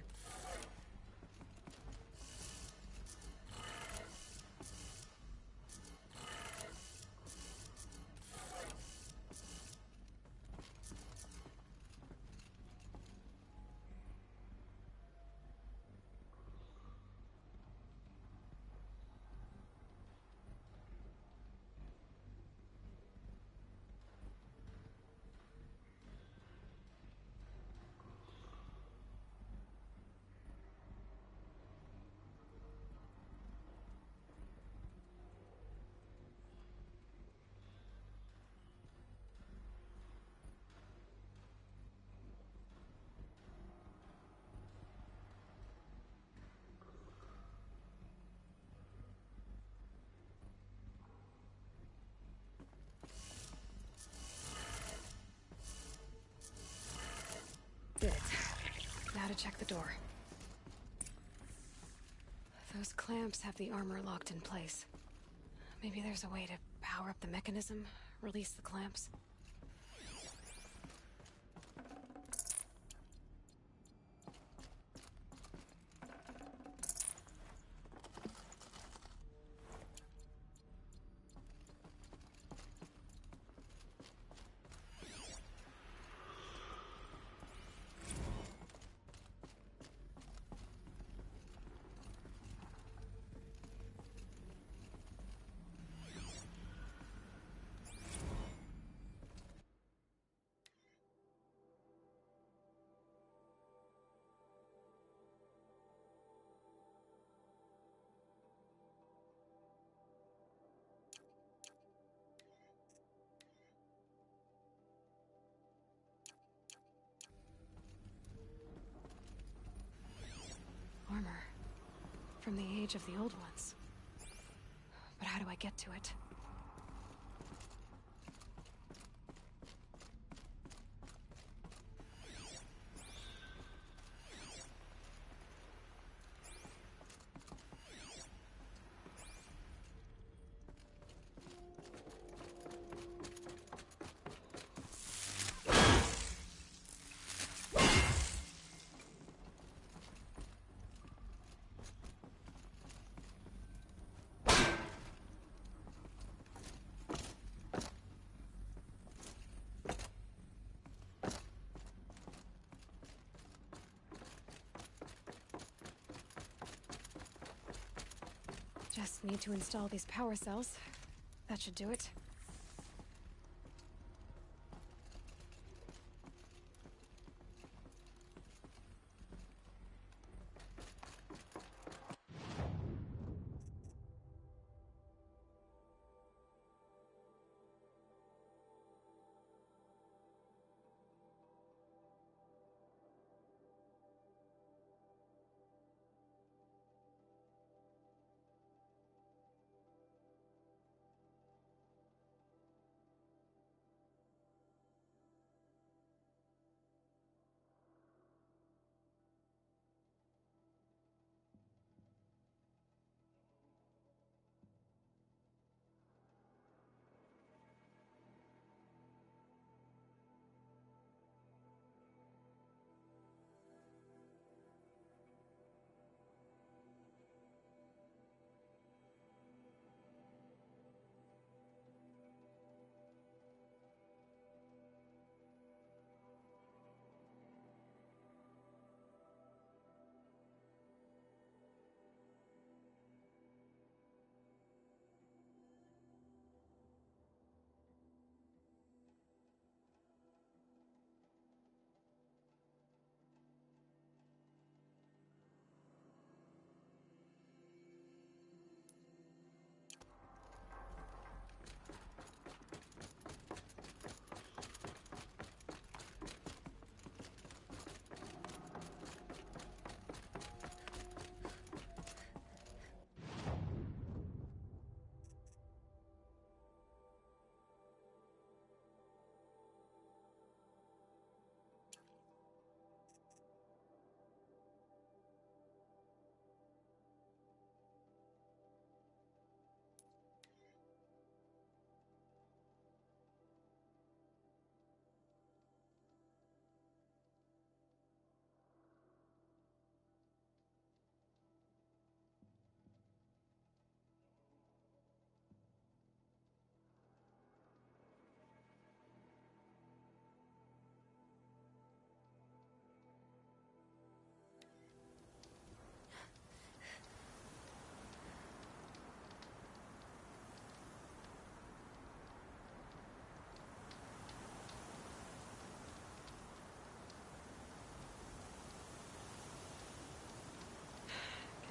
Did it. Now to check the door. Those clamps have the armor locked in place. Maybe there's a way to power up the mechanism, release the clamps. from the age of the old ones. But how do I get to it? Just need to install these power cells. That should do it.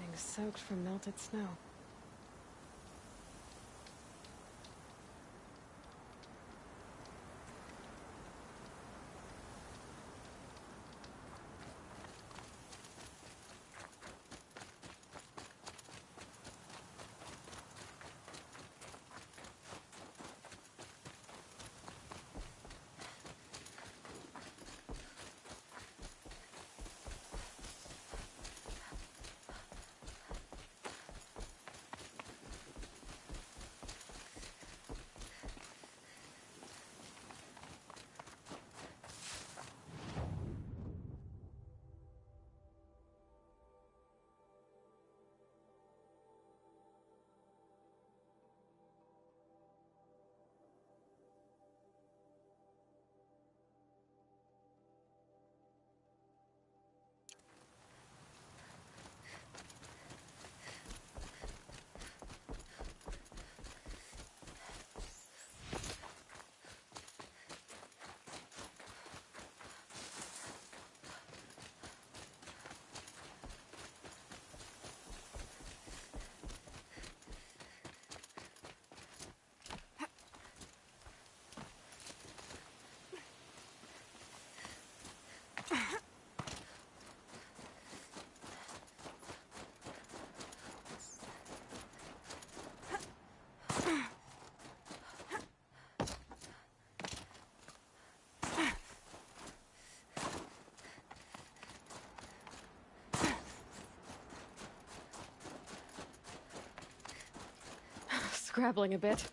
Getting soaked from melted snow. grappling a bit.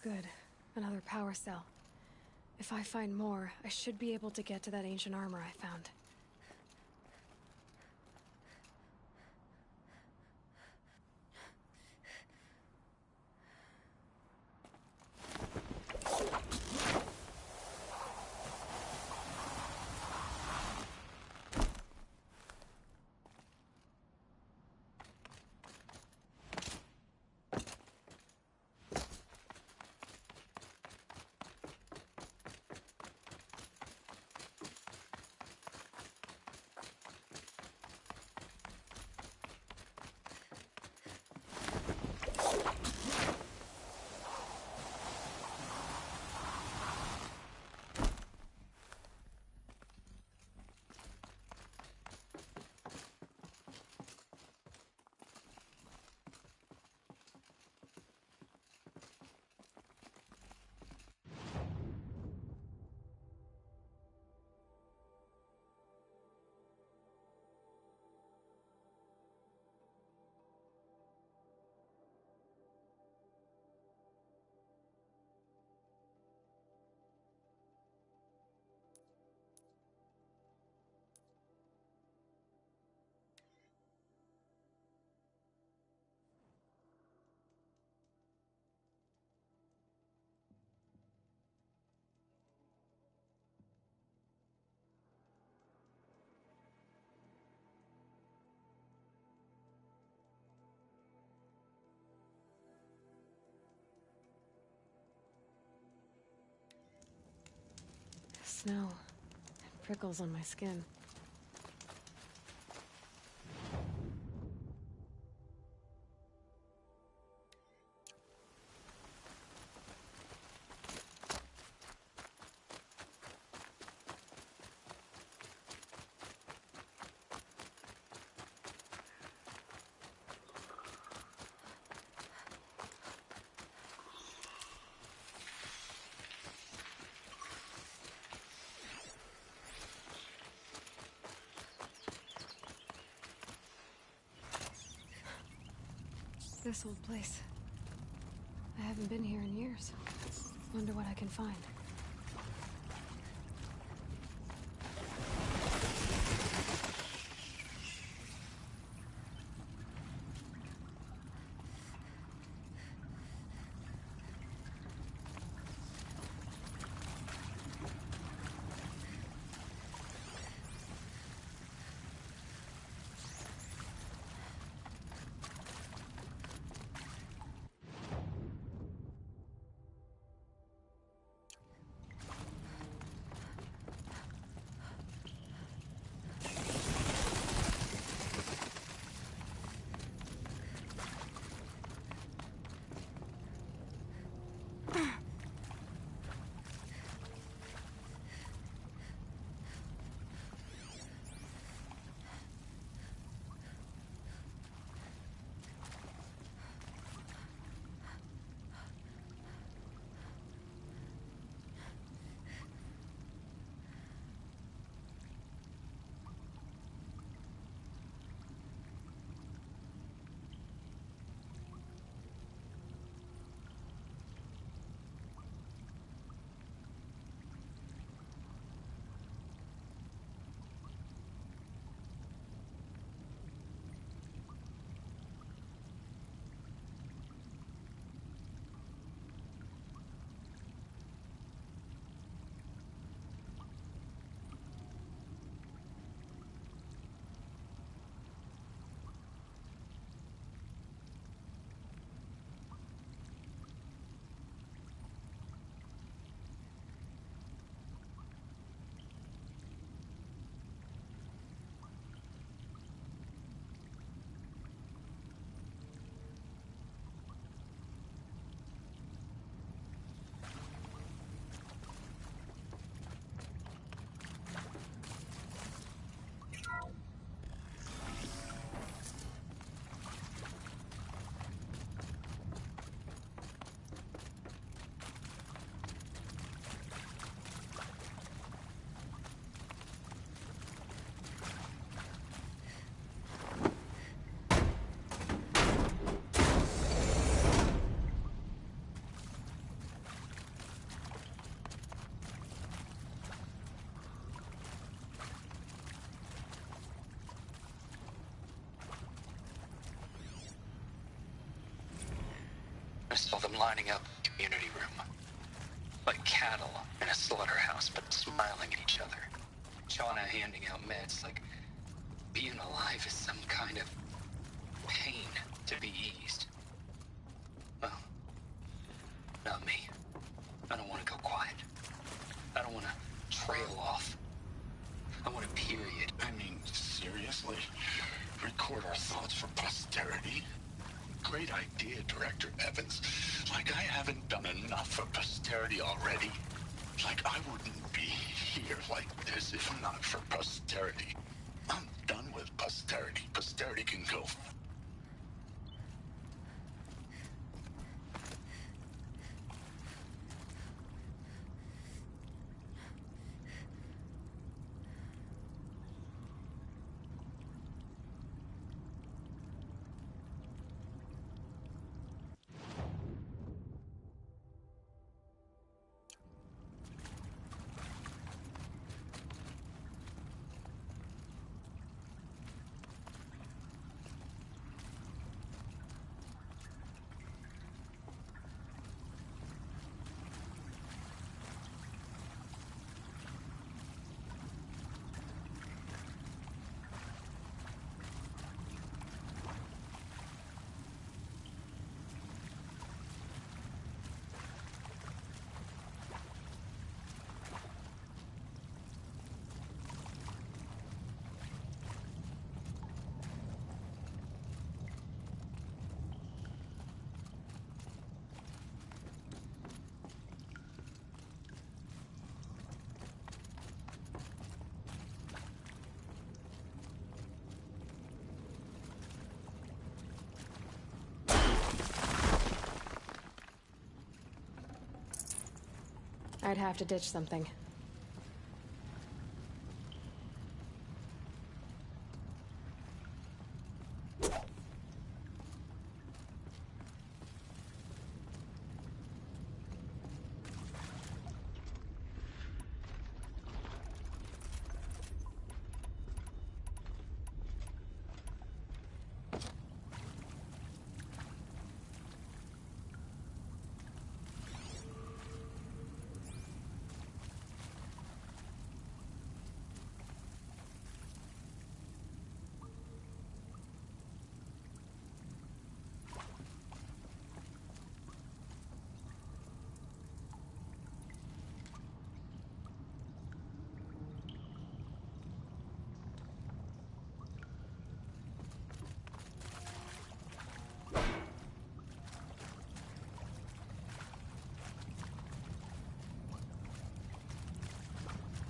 Good. Another power cell. If I find more, I should be able to get to that ancient armor I found. Snow. It prickles on my skin. This old place. I haven't been here in years. Wonder what I can find. saw them lining up in the community room. Like cattle in a slaughterhouse, but smiling at each other. Shauna handing out meds like being alive is some kind of pain to be eased. Well, not me. I don't want to go quiet. I don't want to trail off. I want a period. I mean, seriously? Record our thoughts for posterity? Great idea, Director Evans. Like I haven't done enough for posterity already. Like I wouldn't be here like this if not for posterity. I'm done with posterity. Posterity can go. I'd have to ditch something.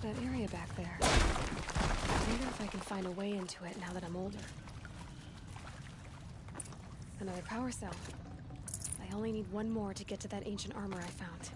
That area back there. I wonder if I can find a way into it now that I'm older. Another power cell. I only need one more to get to that ancient armor I found.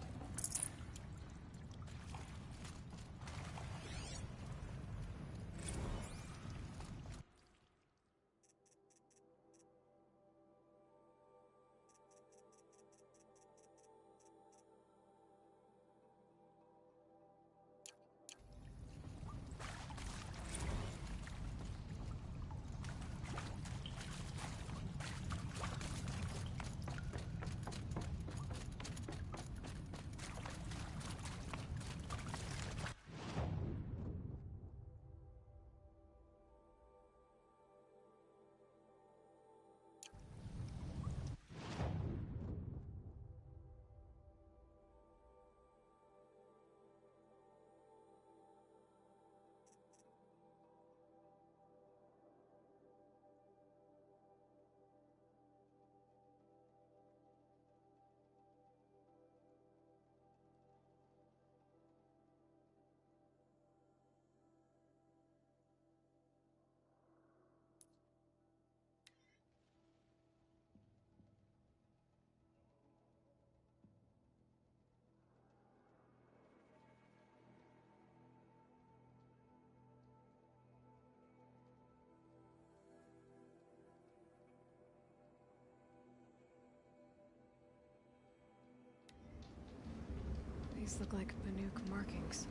These look like Banuk markings.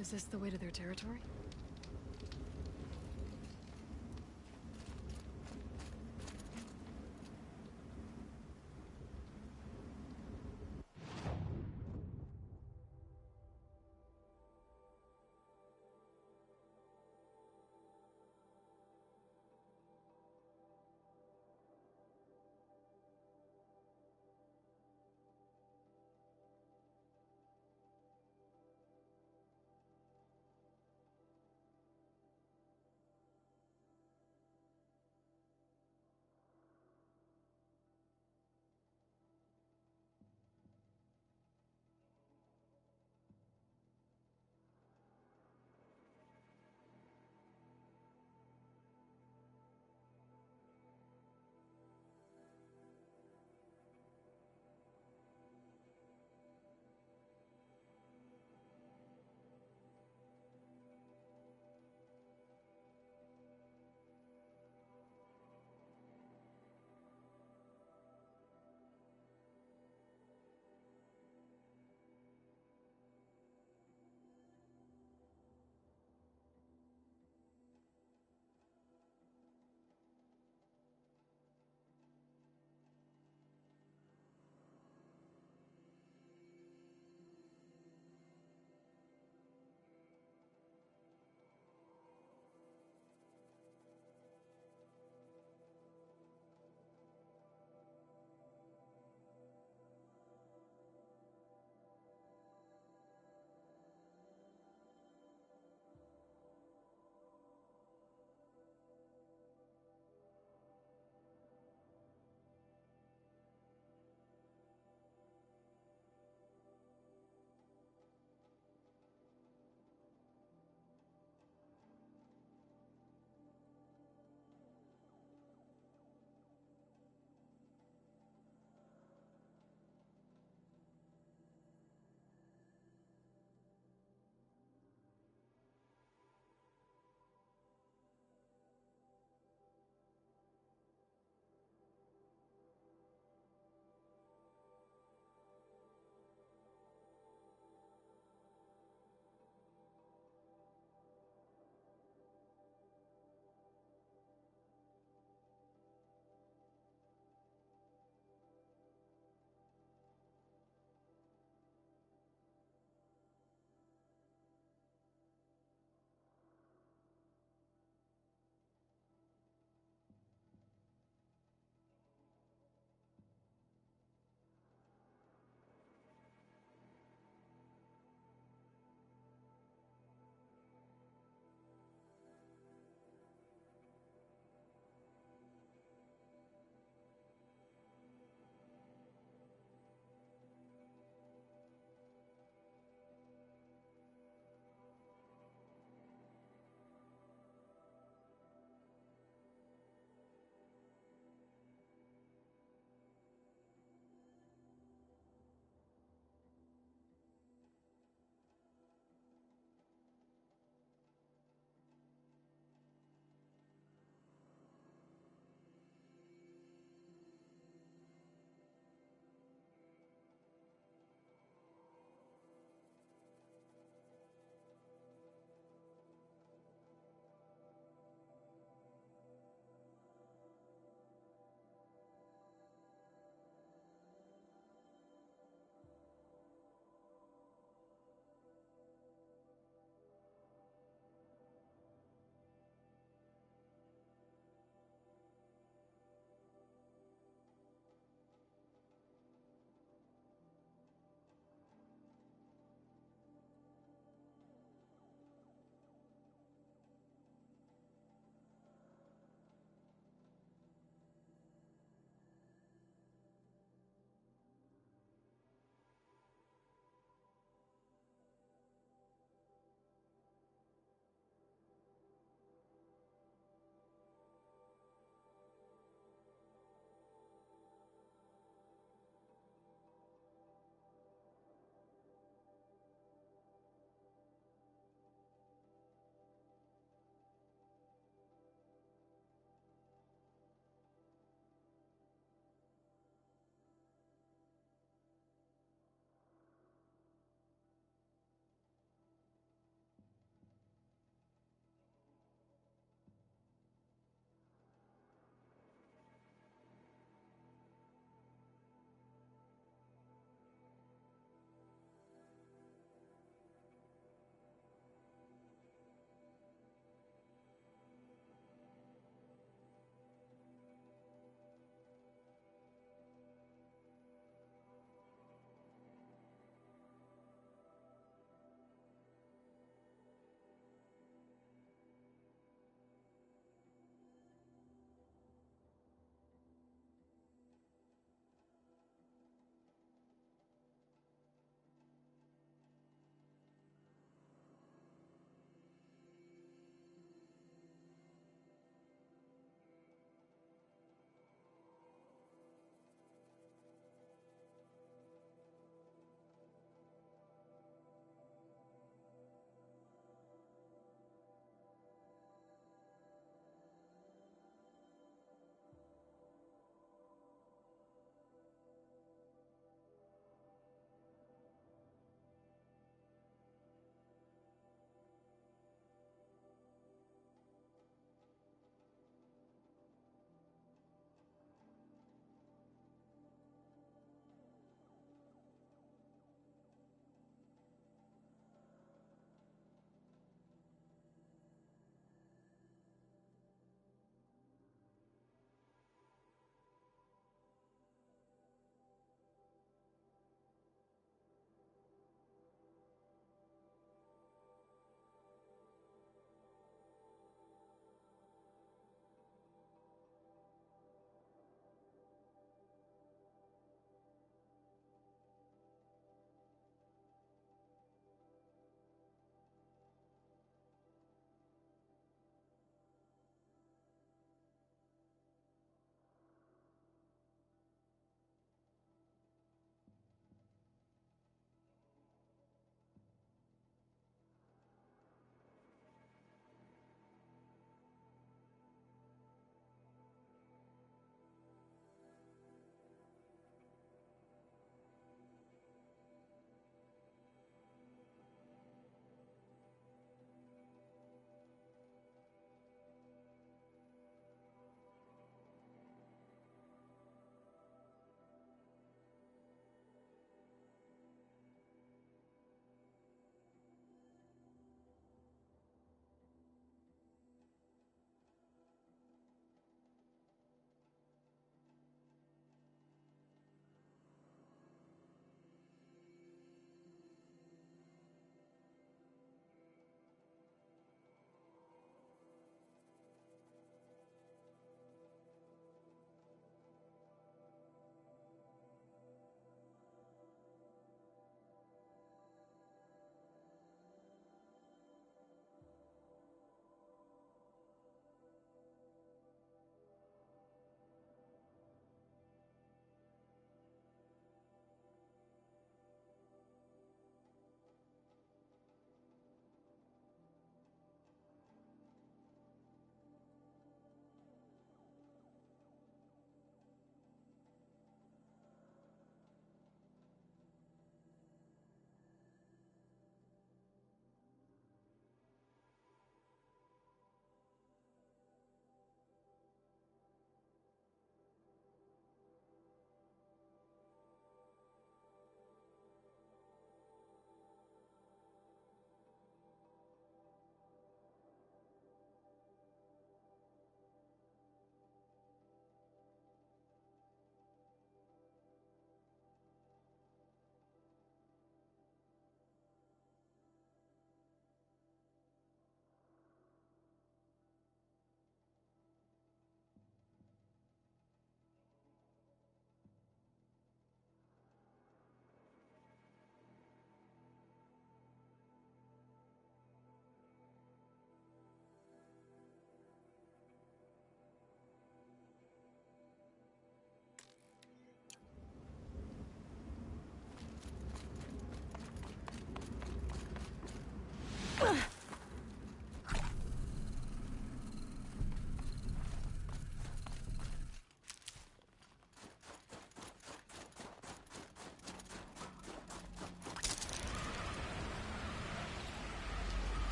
Is this the way to their territory?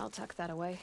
I'll tuck that away.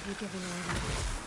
you giving away now?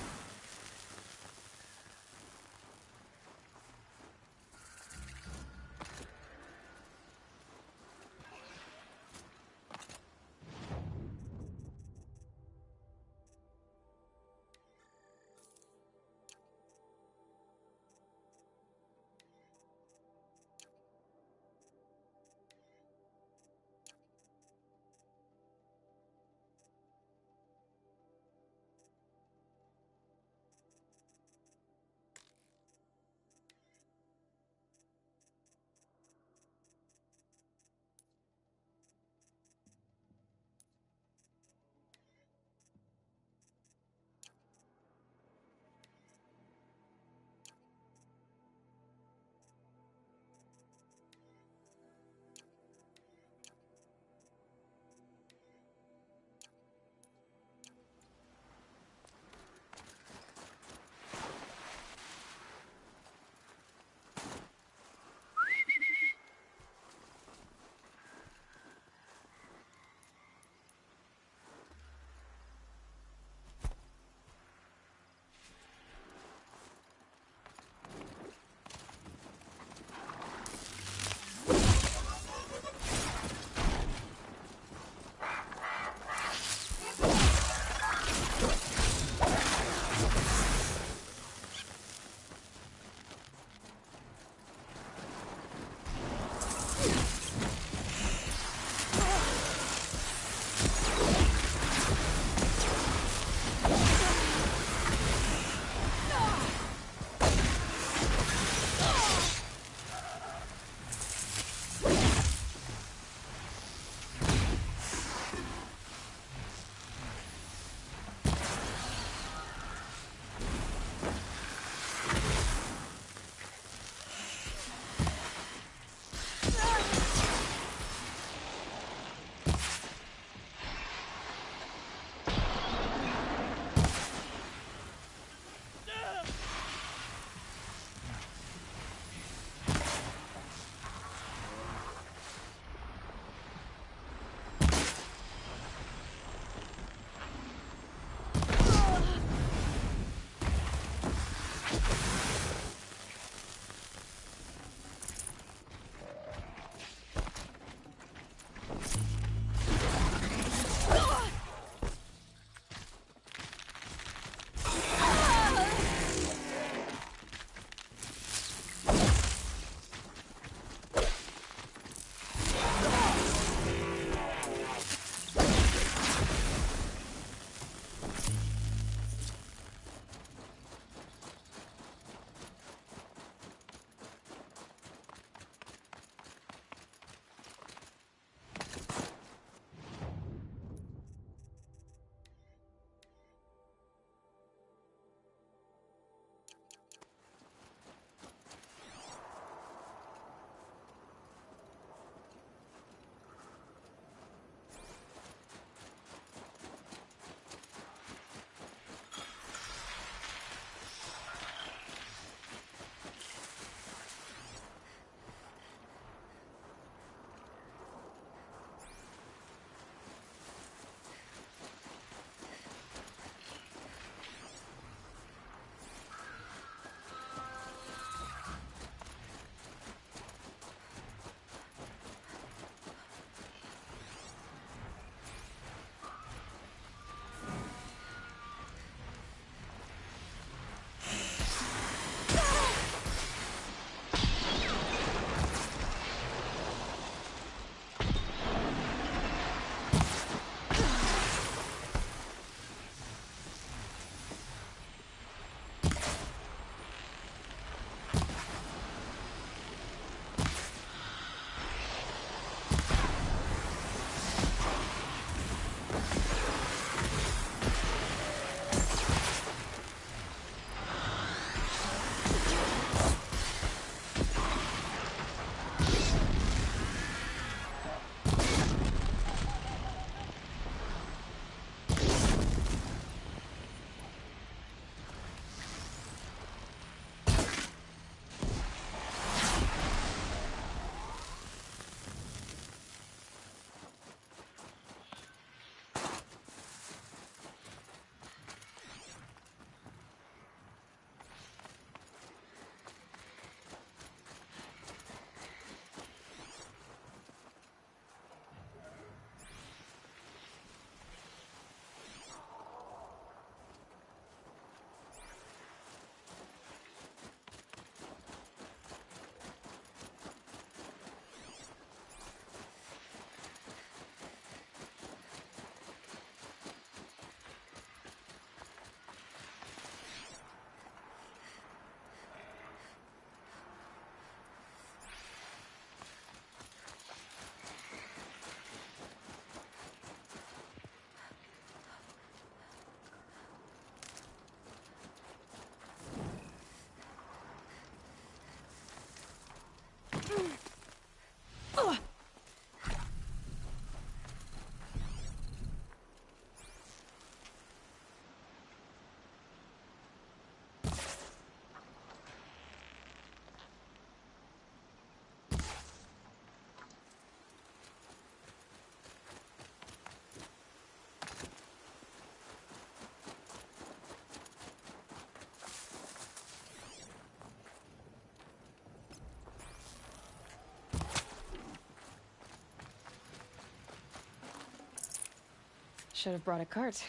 Should have brought a cart.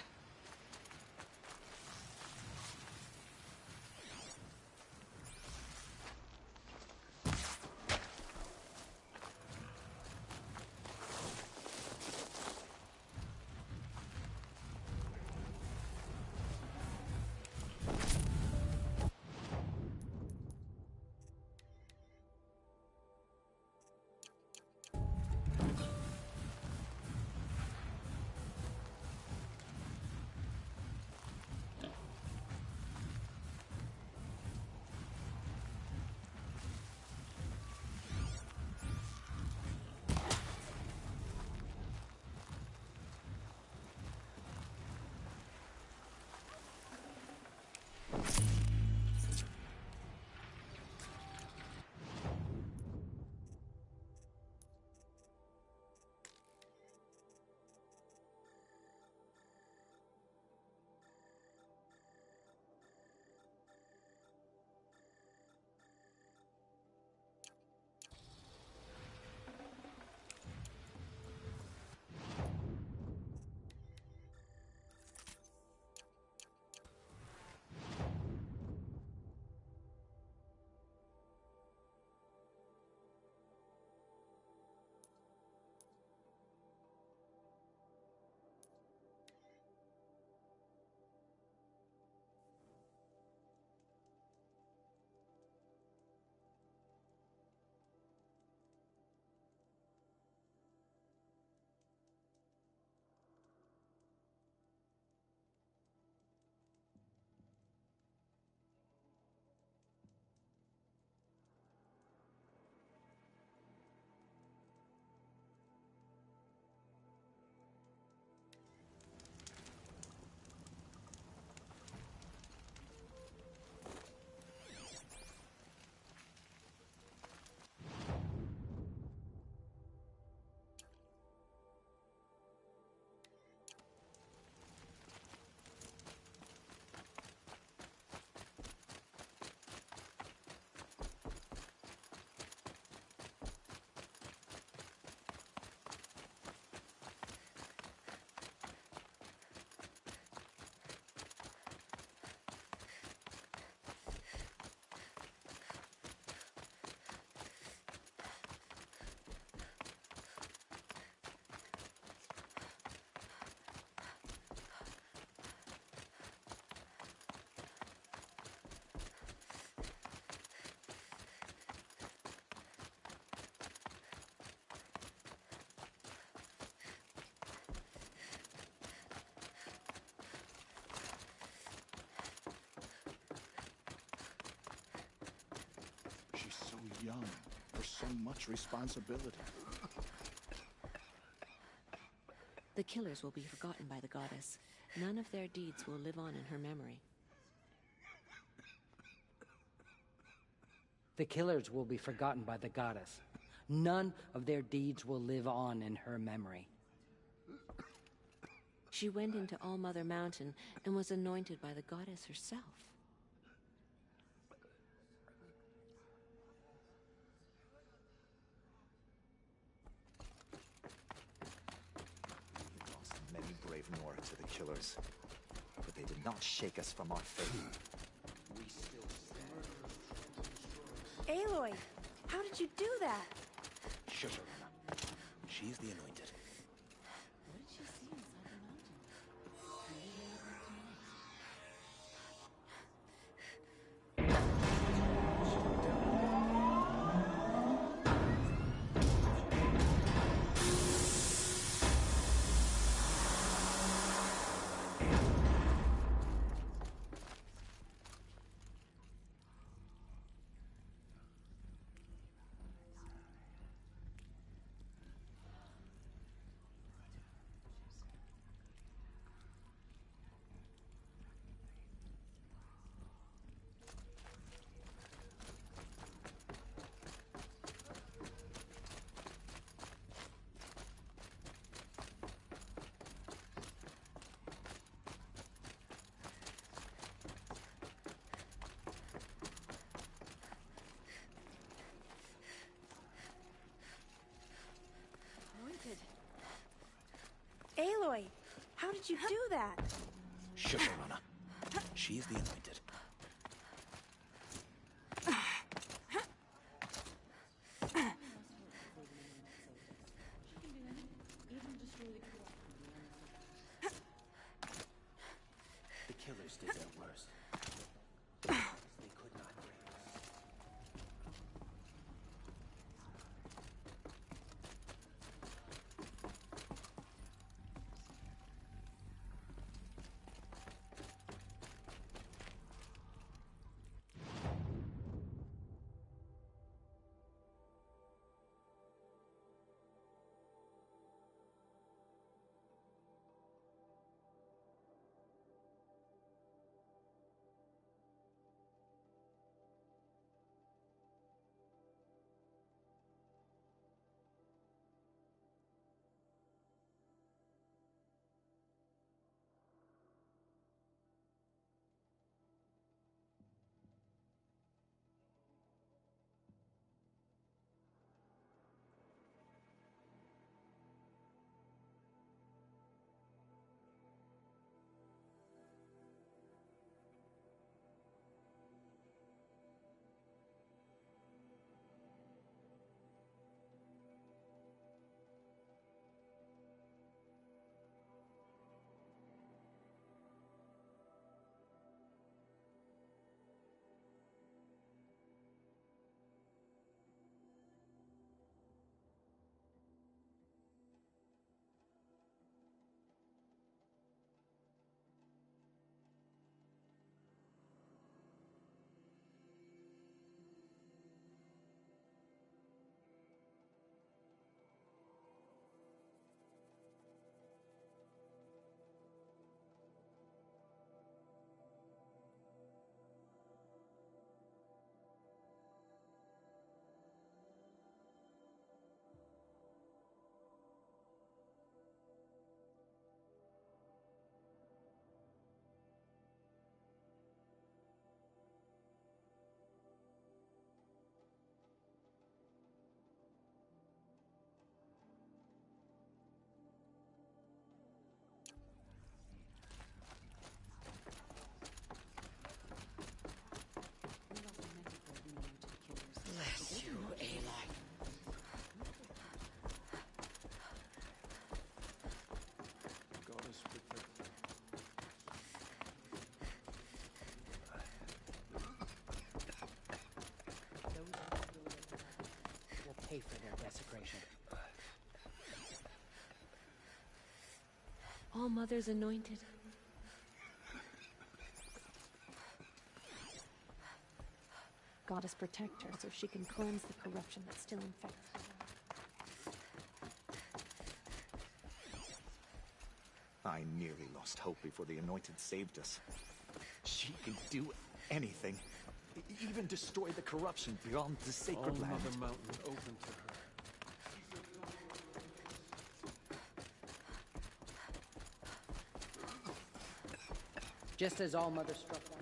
She's so young, for so much responsibility. The killers will be forgotten by the goddess. None of their deeds will live on in her memory. The killers will be forgotten by the goddess. None of their deeds will live on in her memory. She went into All-Mother Mountain and was anointed by the goddess herself. We lost many brave Nora to the killers, but they did not shake us from our faith. We still stand. Aloy, how did you do that? Shush her, Anna. She's the anointed. What did she see inside the mountain? did you do that? Shush, Alana. She is the anointed. The killers did their worst. They could not break us. Bless you, Aloy. Goddess protect. Will pay for their desecration. All Mother's anointed. Goddess protect her so she can cleanse the corruption that still infects her. I nearly lost hope before the Anointed saved us. She can do anything. Even destroy the corruption beyond the sacred land. Mother Mountain open to her. Just as All Mother struck down.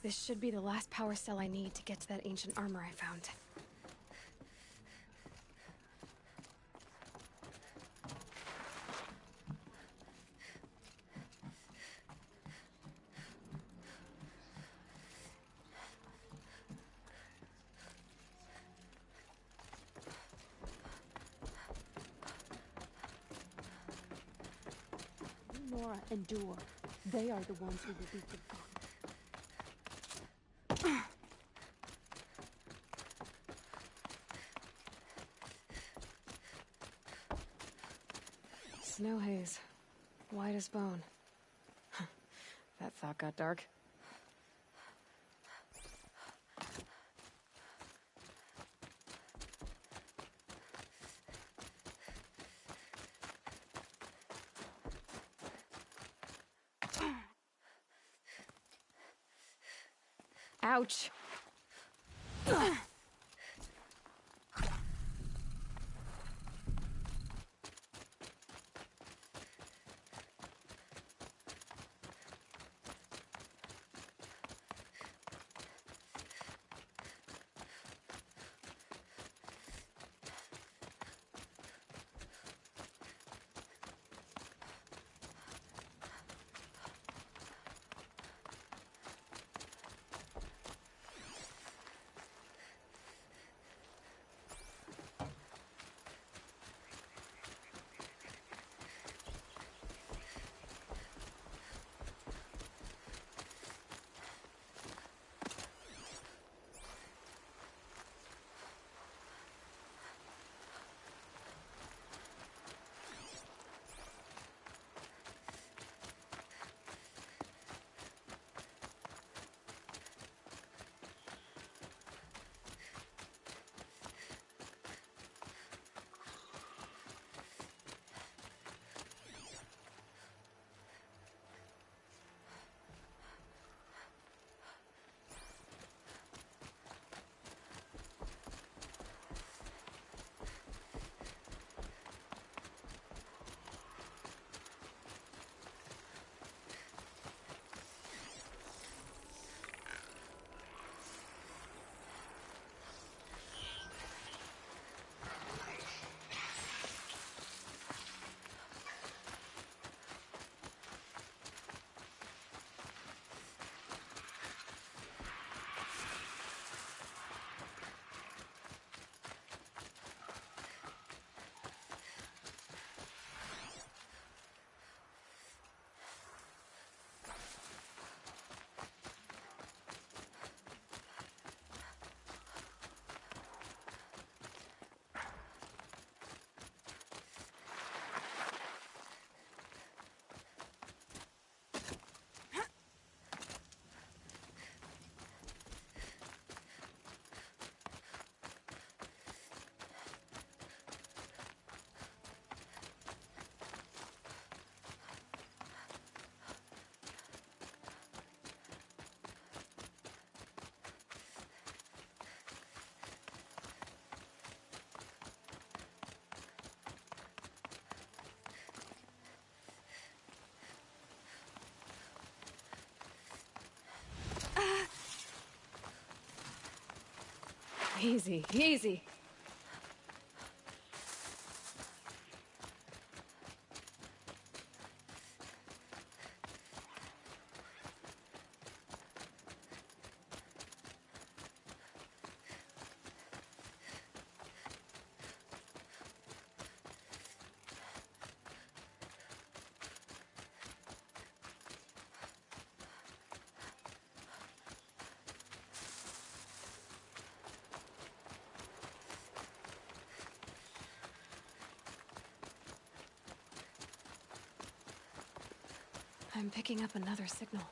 This should be the last power cell I need to get to that ancient armor I found. Nora and Dua, they are the ones who will be forgotten. Snow haze. White as bone. That thought got dark. Ouch! Easy, easy. I'm picking up another signal.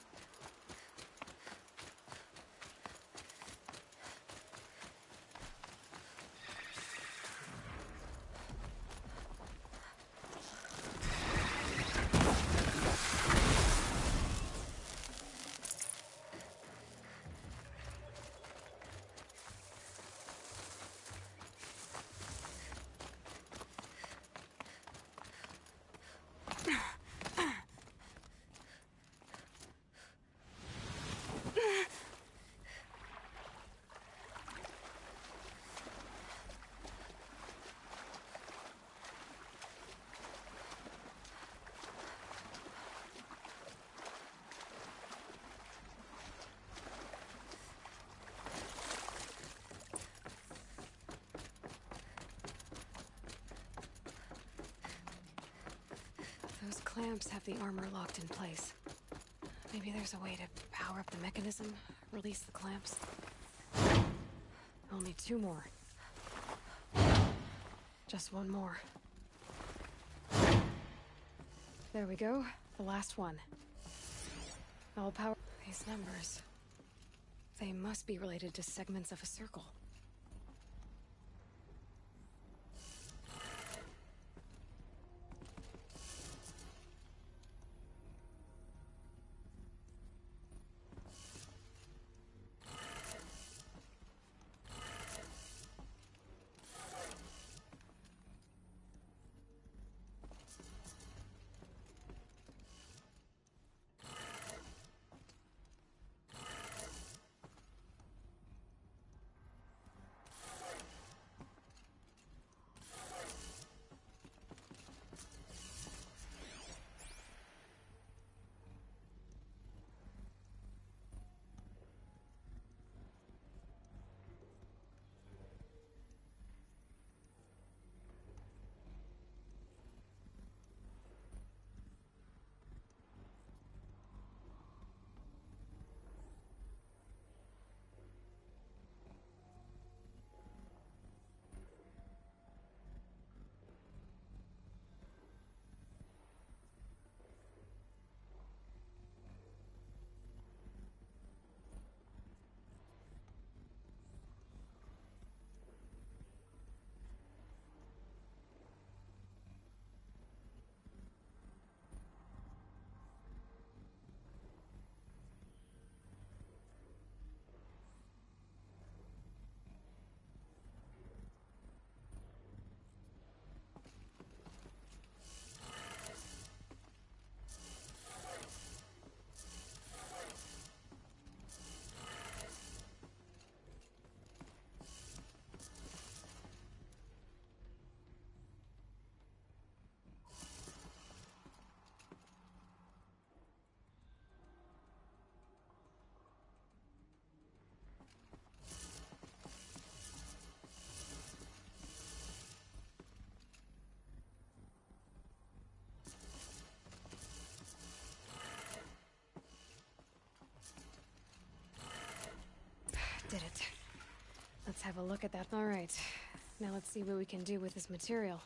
Those clamps have the armor locked in place. Maybe there's a way to power up the mechanism, release the clamps. Only 2 more. Just 1 more. There we go. The last one. All power. These numbers. They must be related to segments of a circle. Did it. Let's have a look at that. All right. Now let's see what we can do with this material.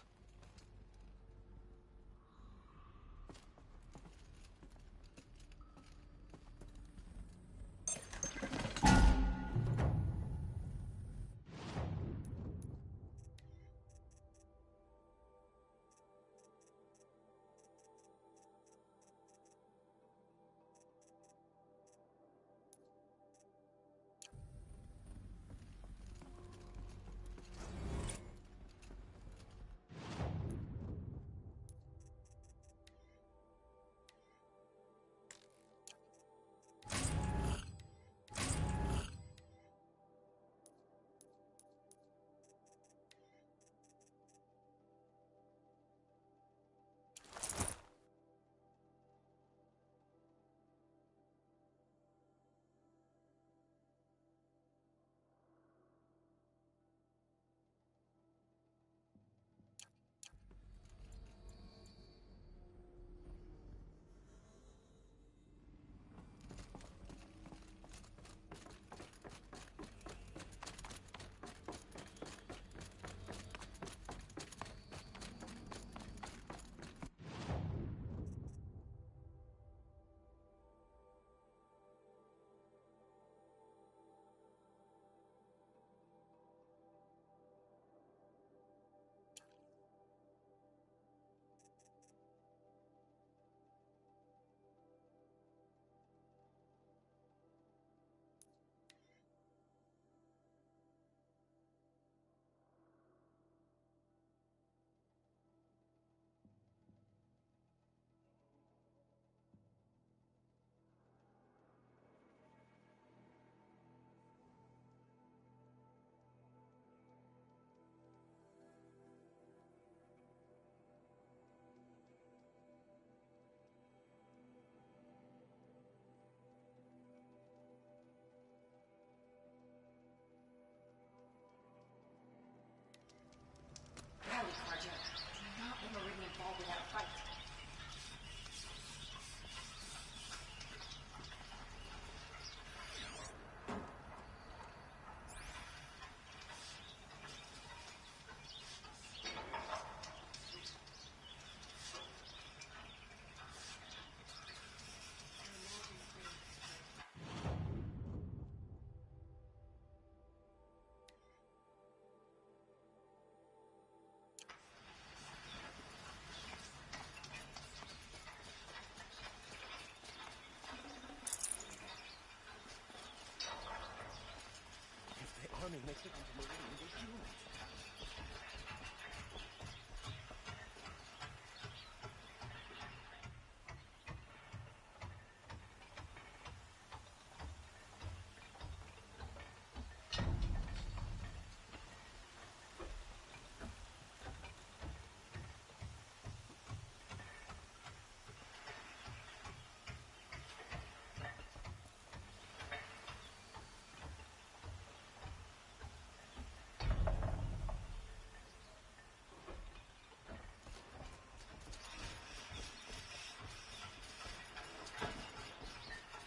Something makes it into Meridian with humans.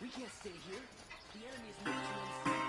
We can't stay here. The enemy is marching in.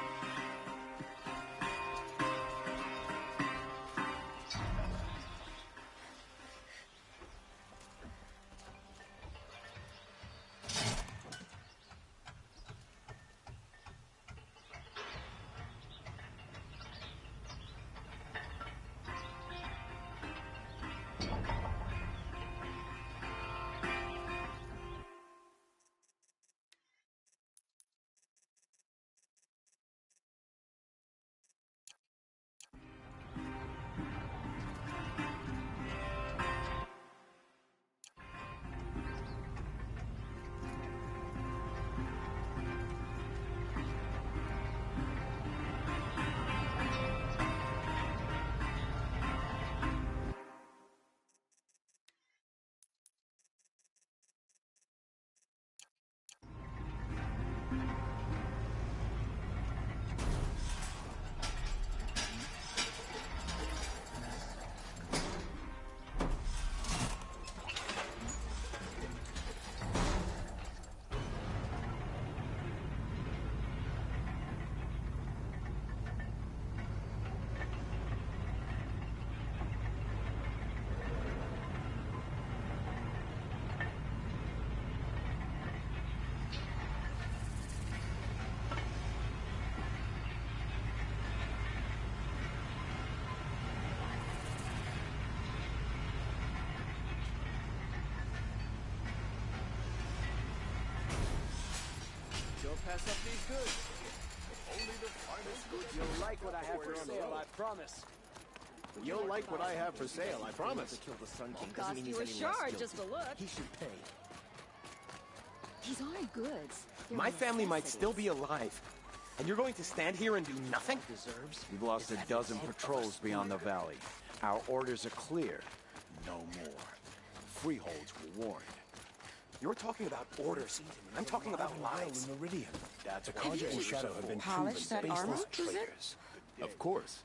Don't pass up these goods. Only the finest goods. You'll like what I have for sale, I promise. You'll like what I have for sale, I promise. To kill the Sun King Cost doesn't mean you a he's any less shard guilty. just to look. He should pay. These aren't goods. They're My family might necessities. still be alive. And you're going to stand here and do nothing? Deserves. We've lost a dozen patrols beyond the valley. Our orders are clear. No more. Freeholds were warned. You're talking about orders. I'm talking about lives. Meridian. That's The Conjure and Shadow have been proven polished that armor, baseless is it? traitors. Of course.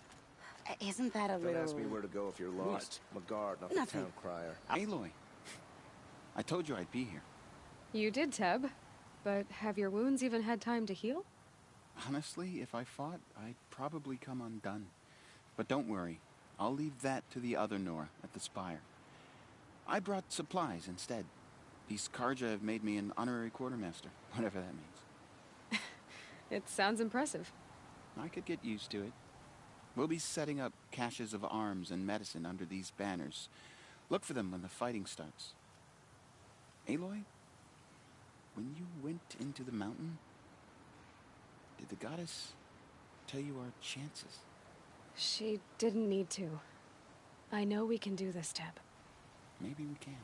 Isn't that a Don't little... ask me where to go if you're lost. I'm a guard, not the Nothing. town crier. Aloy, I told you I'd be here. You did, Teb. But have your wounds even had time to heal? Honestly, if I fought, I'd probably come undone. But don't worry. I'll leave that to the other Nora at the Spire. I brought supplies instead. These Karja have made me an honorary quartermaster, whatever that means. It sounds impressive. I could get used to it. We'll be setting up caches of arms and medicine under these banners. Look for them when the fighting starts. Aloy, when you went into the mountain, did the goddess tell you our chances? She didn't need to. I know we can do this, Teb. Maybe we can.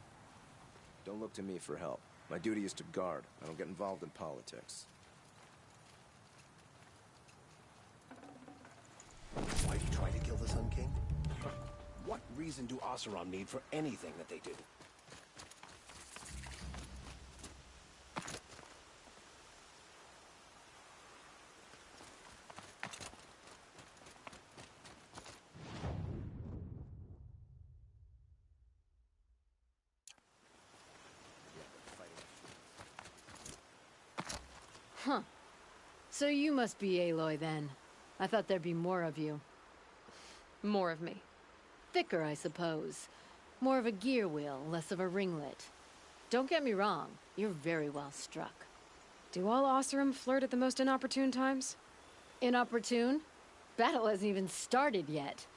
Don't look to me for help. My duty is to guard. I don't get involved in politics. Why do you try to kill the Sun King? What reason do Oseram need for anything that they do? Huh. So you must be Aloy then. I thought there'd be more of you. More of me. Thicker, I suppose. More of a gear wheel, less of a ringlet. Don't get me wrong, you're very well struck. Do all Oseram flirt at the most inopportune times? Inopportune? Battle hasn't even started yet.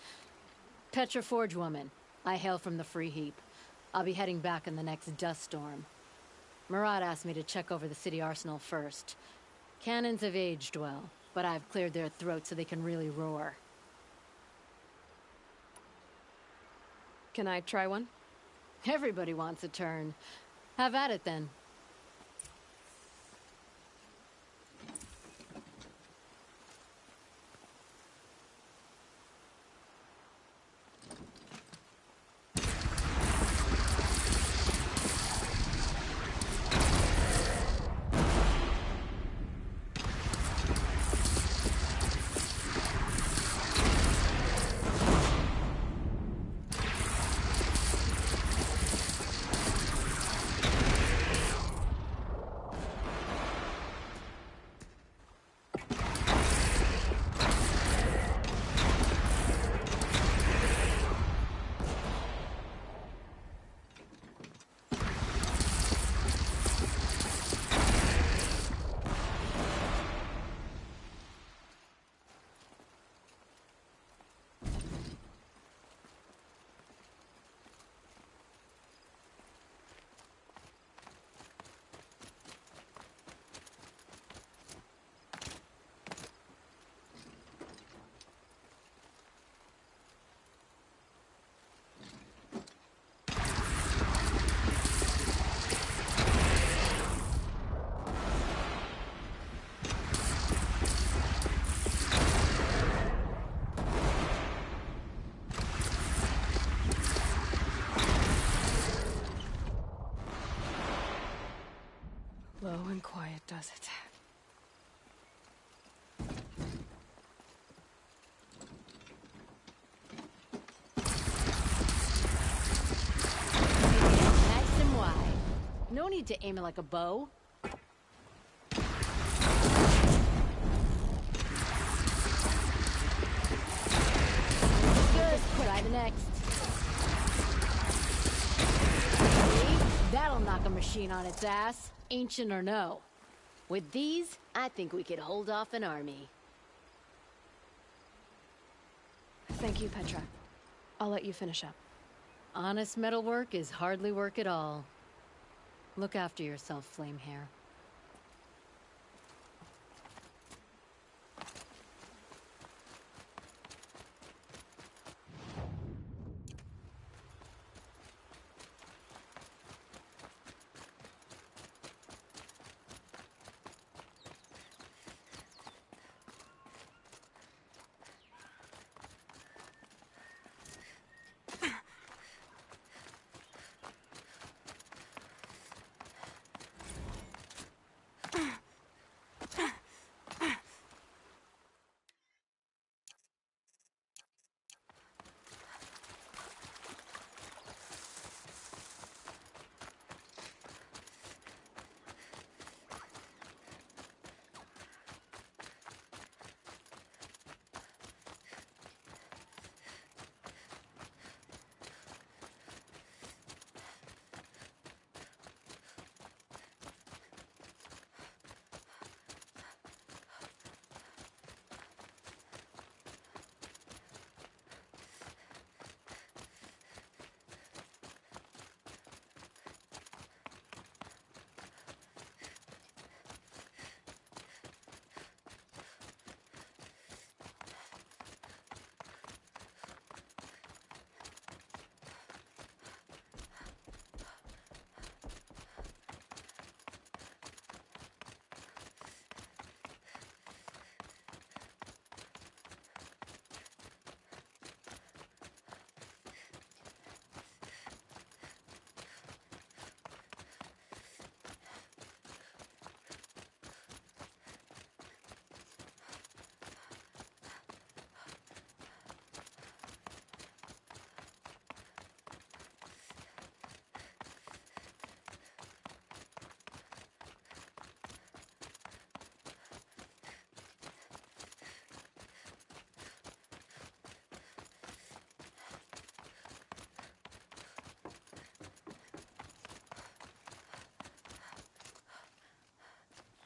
Petra Forge woman. I hail from the Free Heap. I'll be heading back in the next dust storm. Marat asked me to check over the city arsenal first. Cannons have aged well, but I've cleared their throats so they can really roar. Can I try one? Everybody wants a turn. Have at it then. Low and quiet does it. Nice and wide. No need to aim it like a bow. Good. Try the next. See? That'll knock a machine on its ass, ancient or no. With these, I think we could hold off an army. Thank you, Petra. I'll let you finish up. Honest metalwork is hardly work at all. Look after yourself, Flamehair.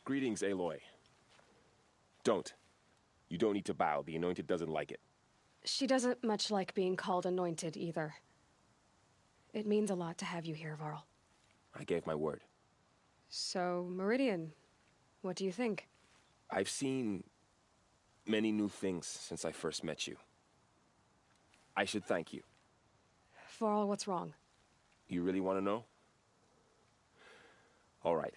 Greetings, Aloy. Don't. You don't need to bow. The Anointed doesn't like it. She doesn't much like being called anointed, either. It means a lot to have you here, Varl. I gave my word. So, Meridian, what do you think? I've seen many new things since I first met you. I should thank you. Varl, what's wrong? You really want to know? All right.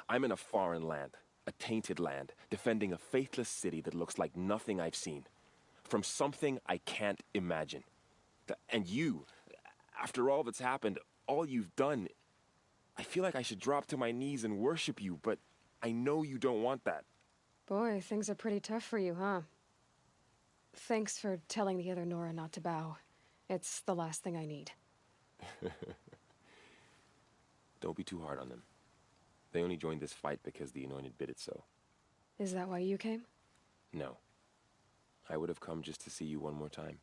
I'm in a foreign land, a tainted land, defending a faithless city that looks like nothing I've seen. From something I can't imagine. And you, after all that's happened, all you've done, I feel like I should drop to my knees and worship you, but I know you don't want that. Boy, things are pretty tough for you, huh? Thanks for telling the other Nora not to bow. It's the last thing I need. Don't be too hard on them. They only joined this fight because the Anointed bid it so. Is that why you came? No. I would have come just to see you one more time.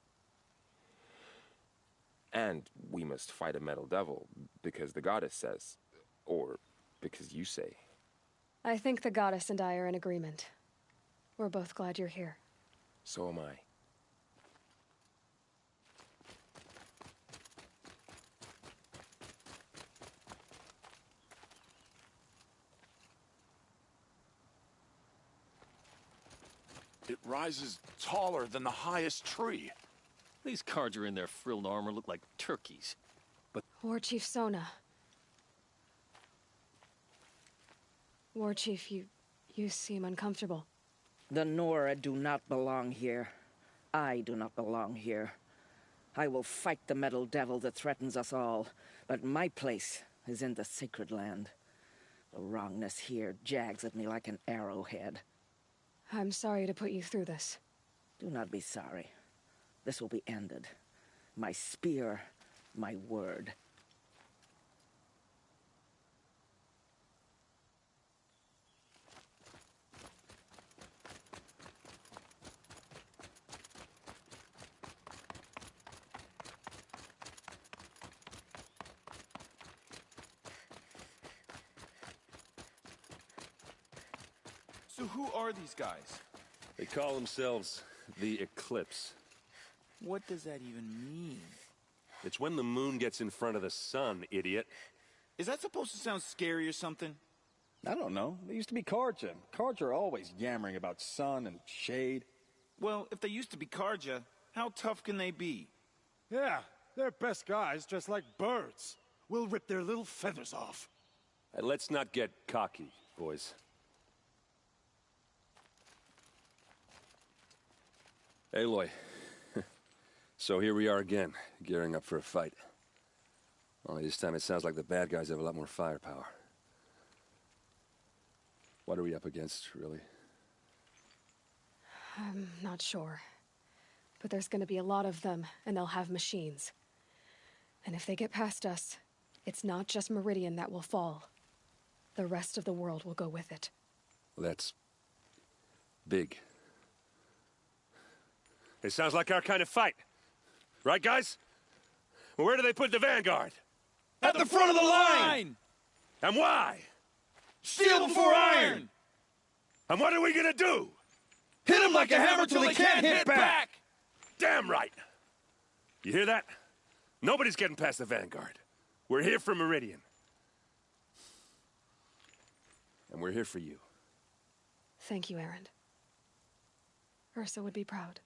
And we must fight a metal devil, because the goddess says. Or because you say. I think the goddess and I are in agreement. We're both glad you're here. So am I. It rises taller than the highest tree. These Carja in their frilled armor look like turkeys. War Chief Sona. War Chief, you seem uncomfortable. The Nora do not belong here. I do not belong here. I will fight the metal devil that threatens us all, but my place is in the sacred land. The wrongness here jags at me like an arrowhead. I'm sorry to put you through this. Do not be sorry. This will be ended. My spear, my word. So who are these guys? They call themselves the Eclipse. What does that even mean? It's when the moon gets in front of the sun, idiot. Is that supposed to sound scary or something? I don't know. They used to be Carja. Carja are always yammering about sun and shade. Well, if they used to be Carja, how tough can they be? Yeah, they're best guys dressed like birds. We'll rip their little feathers off. Let's not get cocky, boys. Aloy. So here we are again, gearing up for a fight. Only this time it sounds like the bad guys have a lot more firepower. What are we up against, really? I'm not sure. But there's gonna be a lot of them, and they'll have machines. And if they get past us, it's not just Meridian that will fall. The rest of the world will go with it. Well, that's big. It sounds like our kind of fight. Right, guys? Well, where do they put the vanguard? At the front of the line! And why? Steel before iron! And what are we gonna do? Hit them like a hammer till they can't hit back! Damn right! You hear that? Nobody's getting past the vanguard. We're here for Meridian. And we're here for you. Thank you, Erend. Ursa would be proud.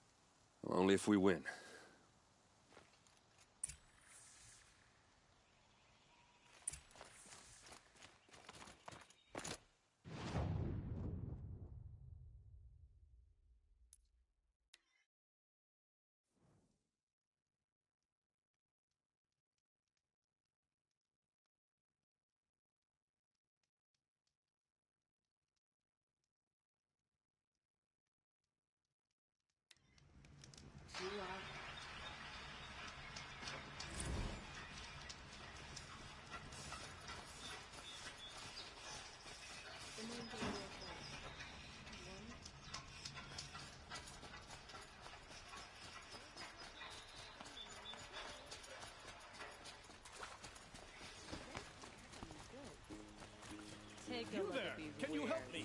Well, only if we win. You there! Can you help me?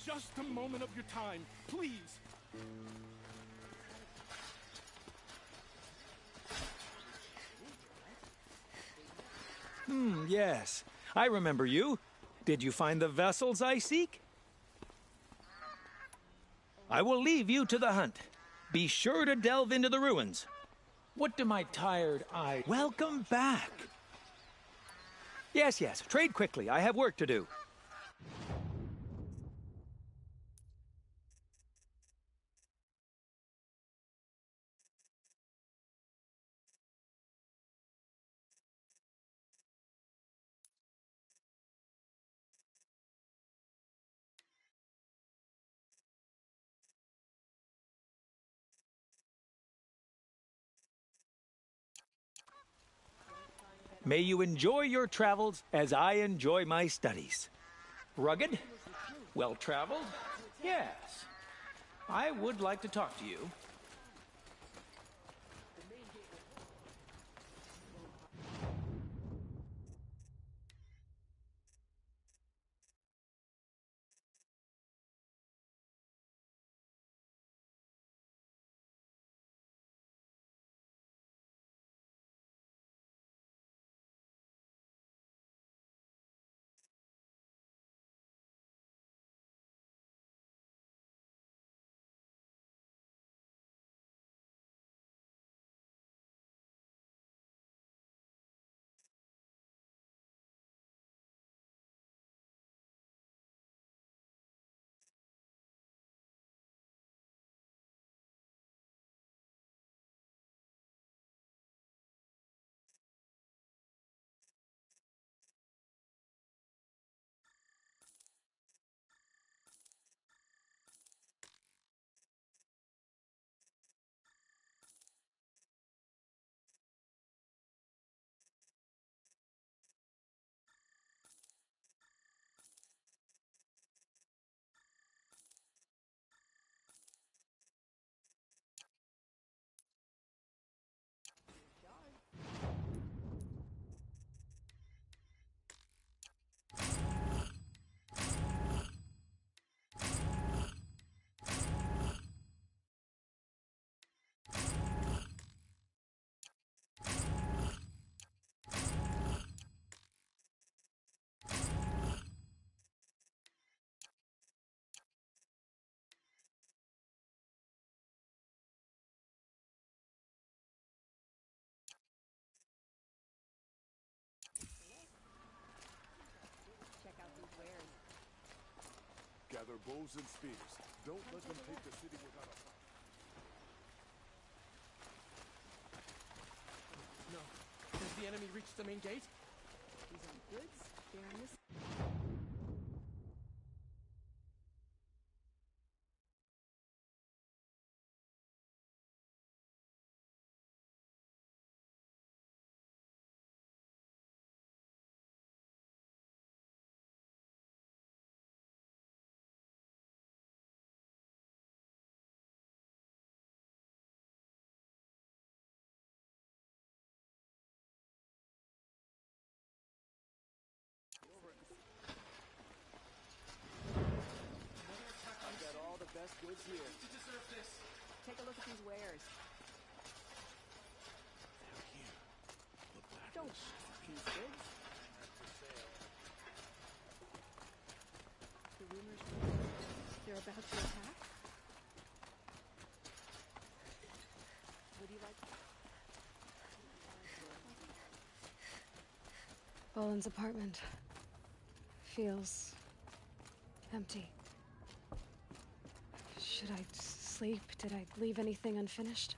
Just a moment of your time, please! Yes. I remember you. Did you find the vessels I seek? I will leave you to the hunt. Be sure to delve into the ruins. What do my tired eyes... Welcome back! Yes, yes, trade quickly. I have work to do. May you enjoy your travels as I enjoy my studies. Rugged? Well-traveled? Yes. I would like to talk to you. Gather bows and spears. Don't let them take the city without a fight. No. Has the enemy reached the main gate? These are goods. They are missing. I've got all the best goods here. You deserve this. Take a look at these wares. Don't shoot these goods. The rumors they're about to attack. Would you like? Boland's apartment feels empty. Should I sleep? Did I leave anything unfinished?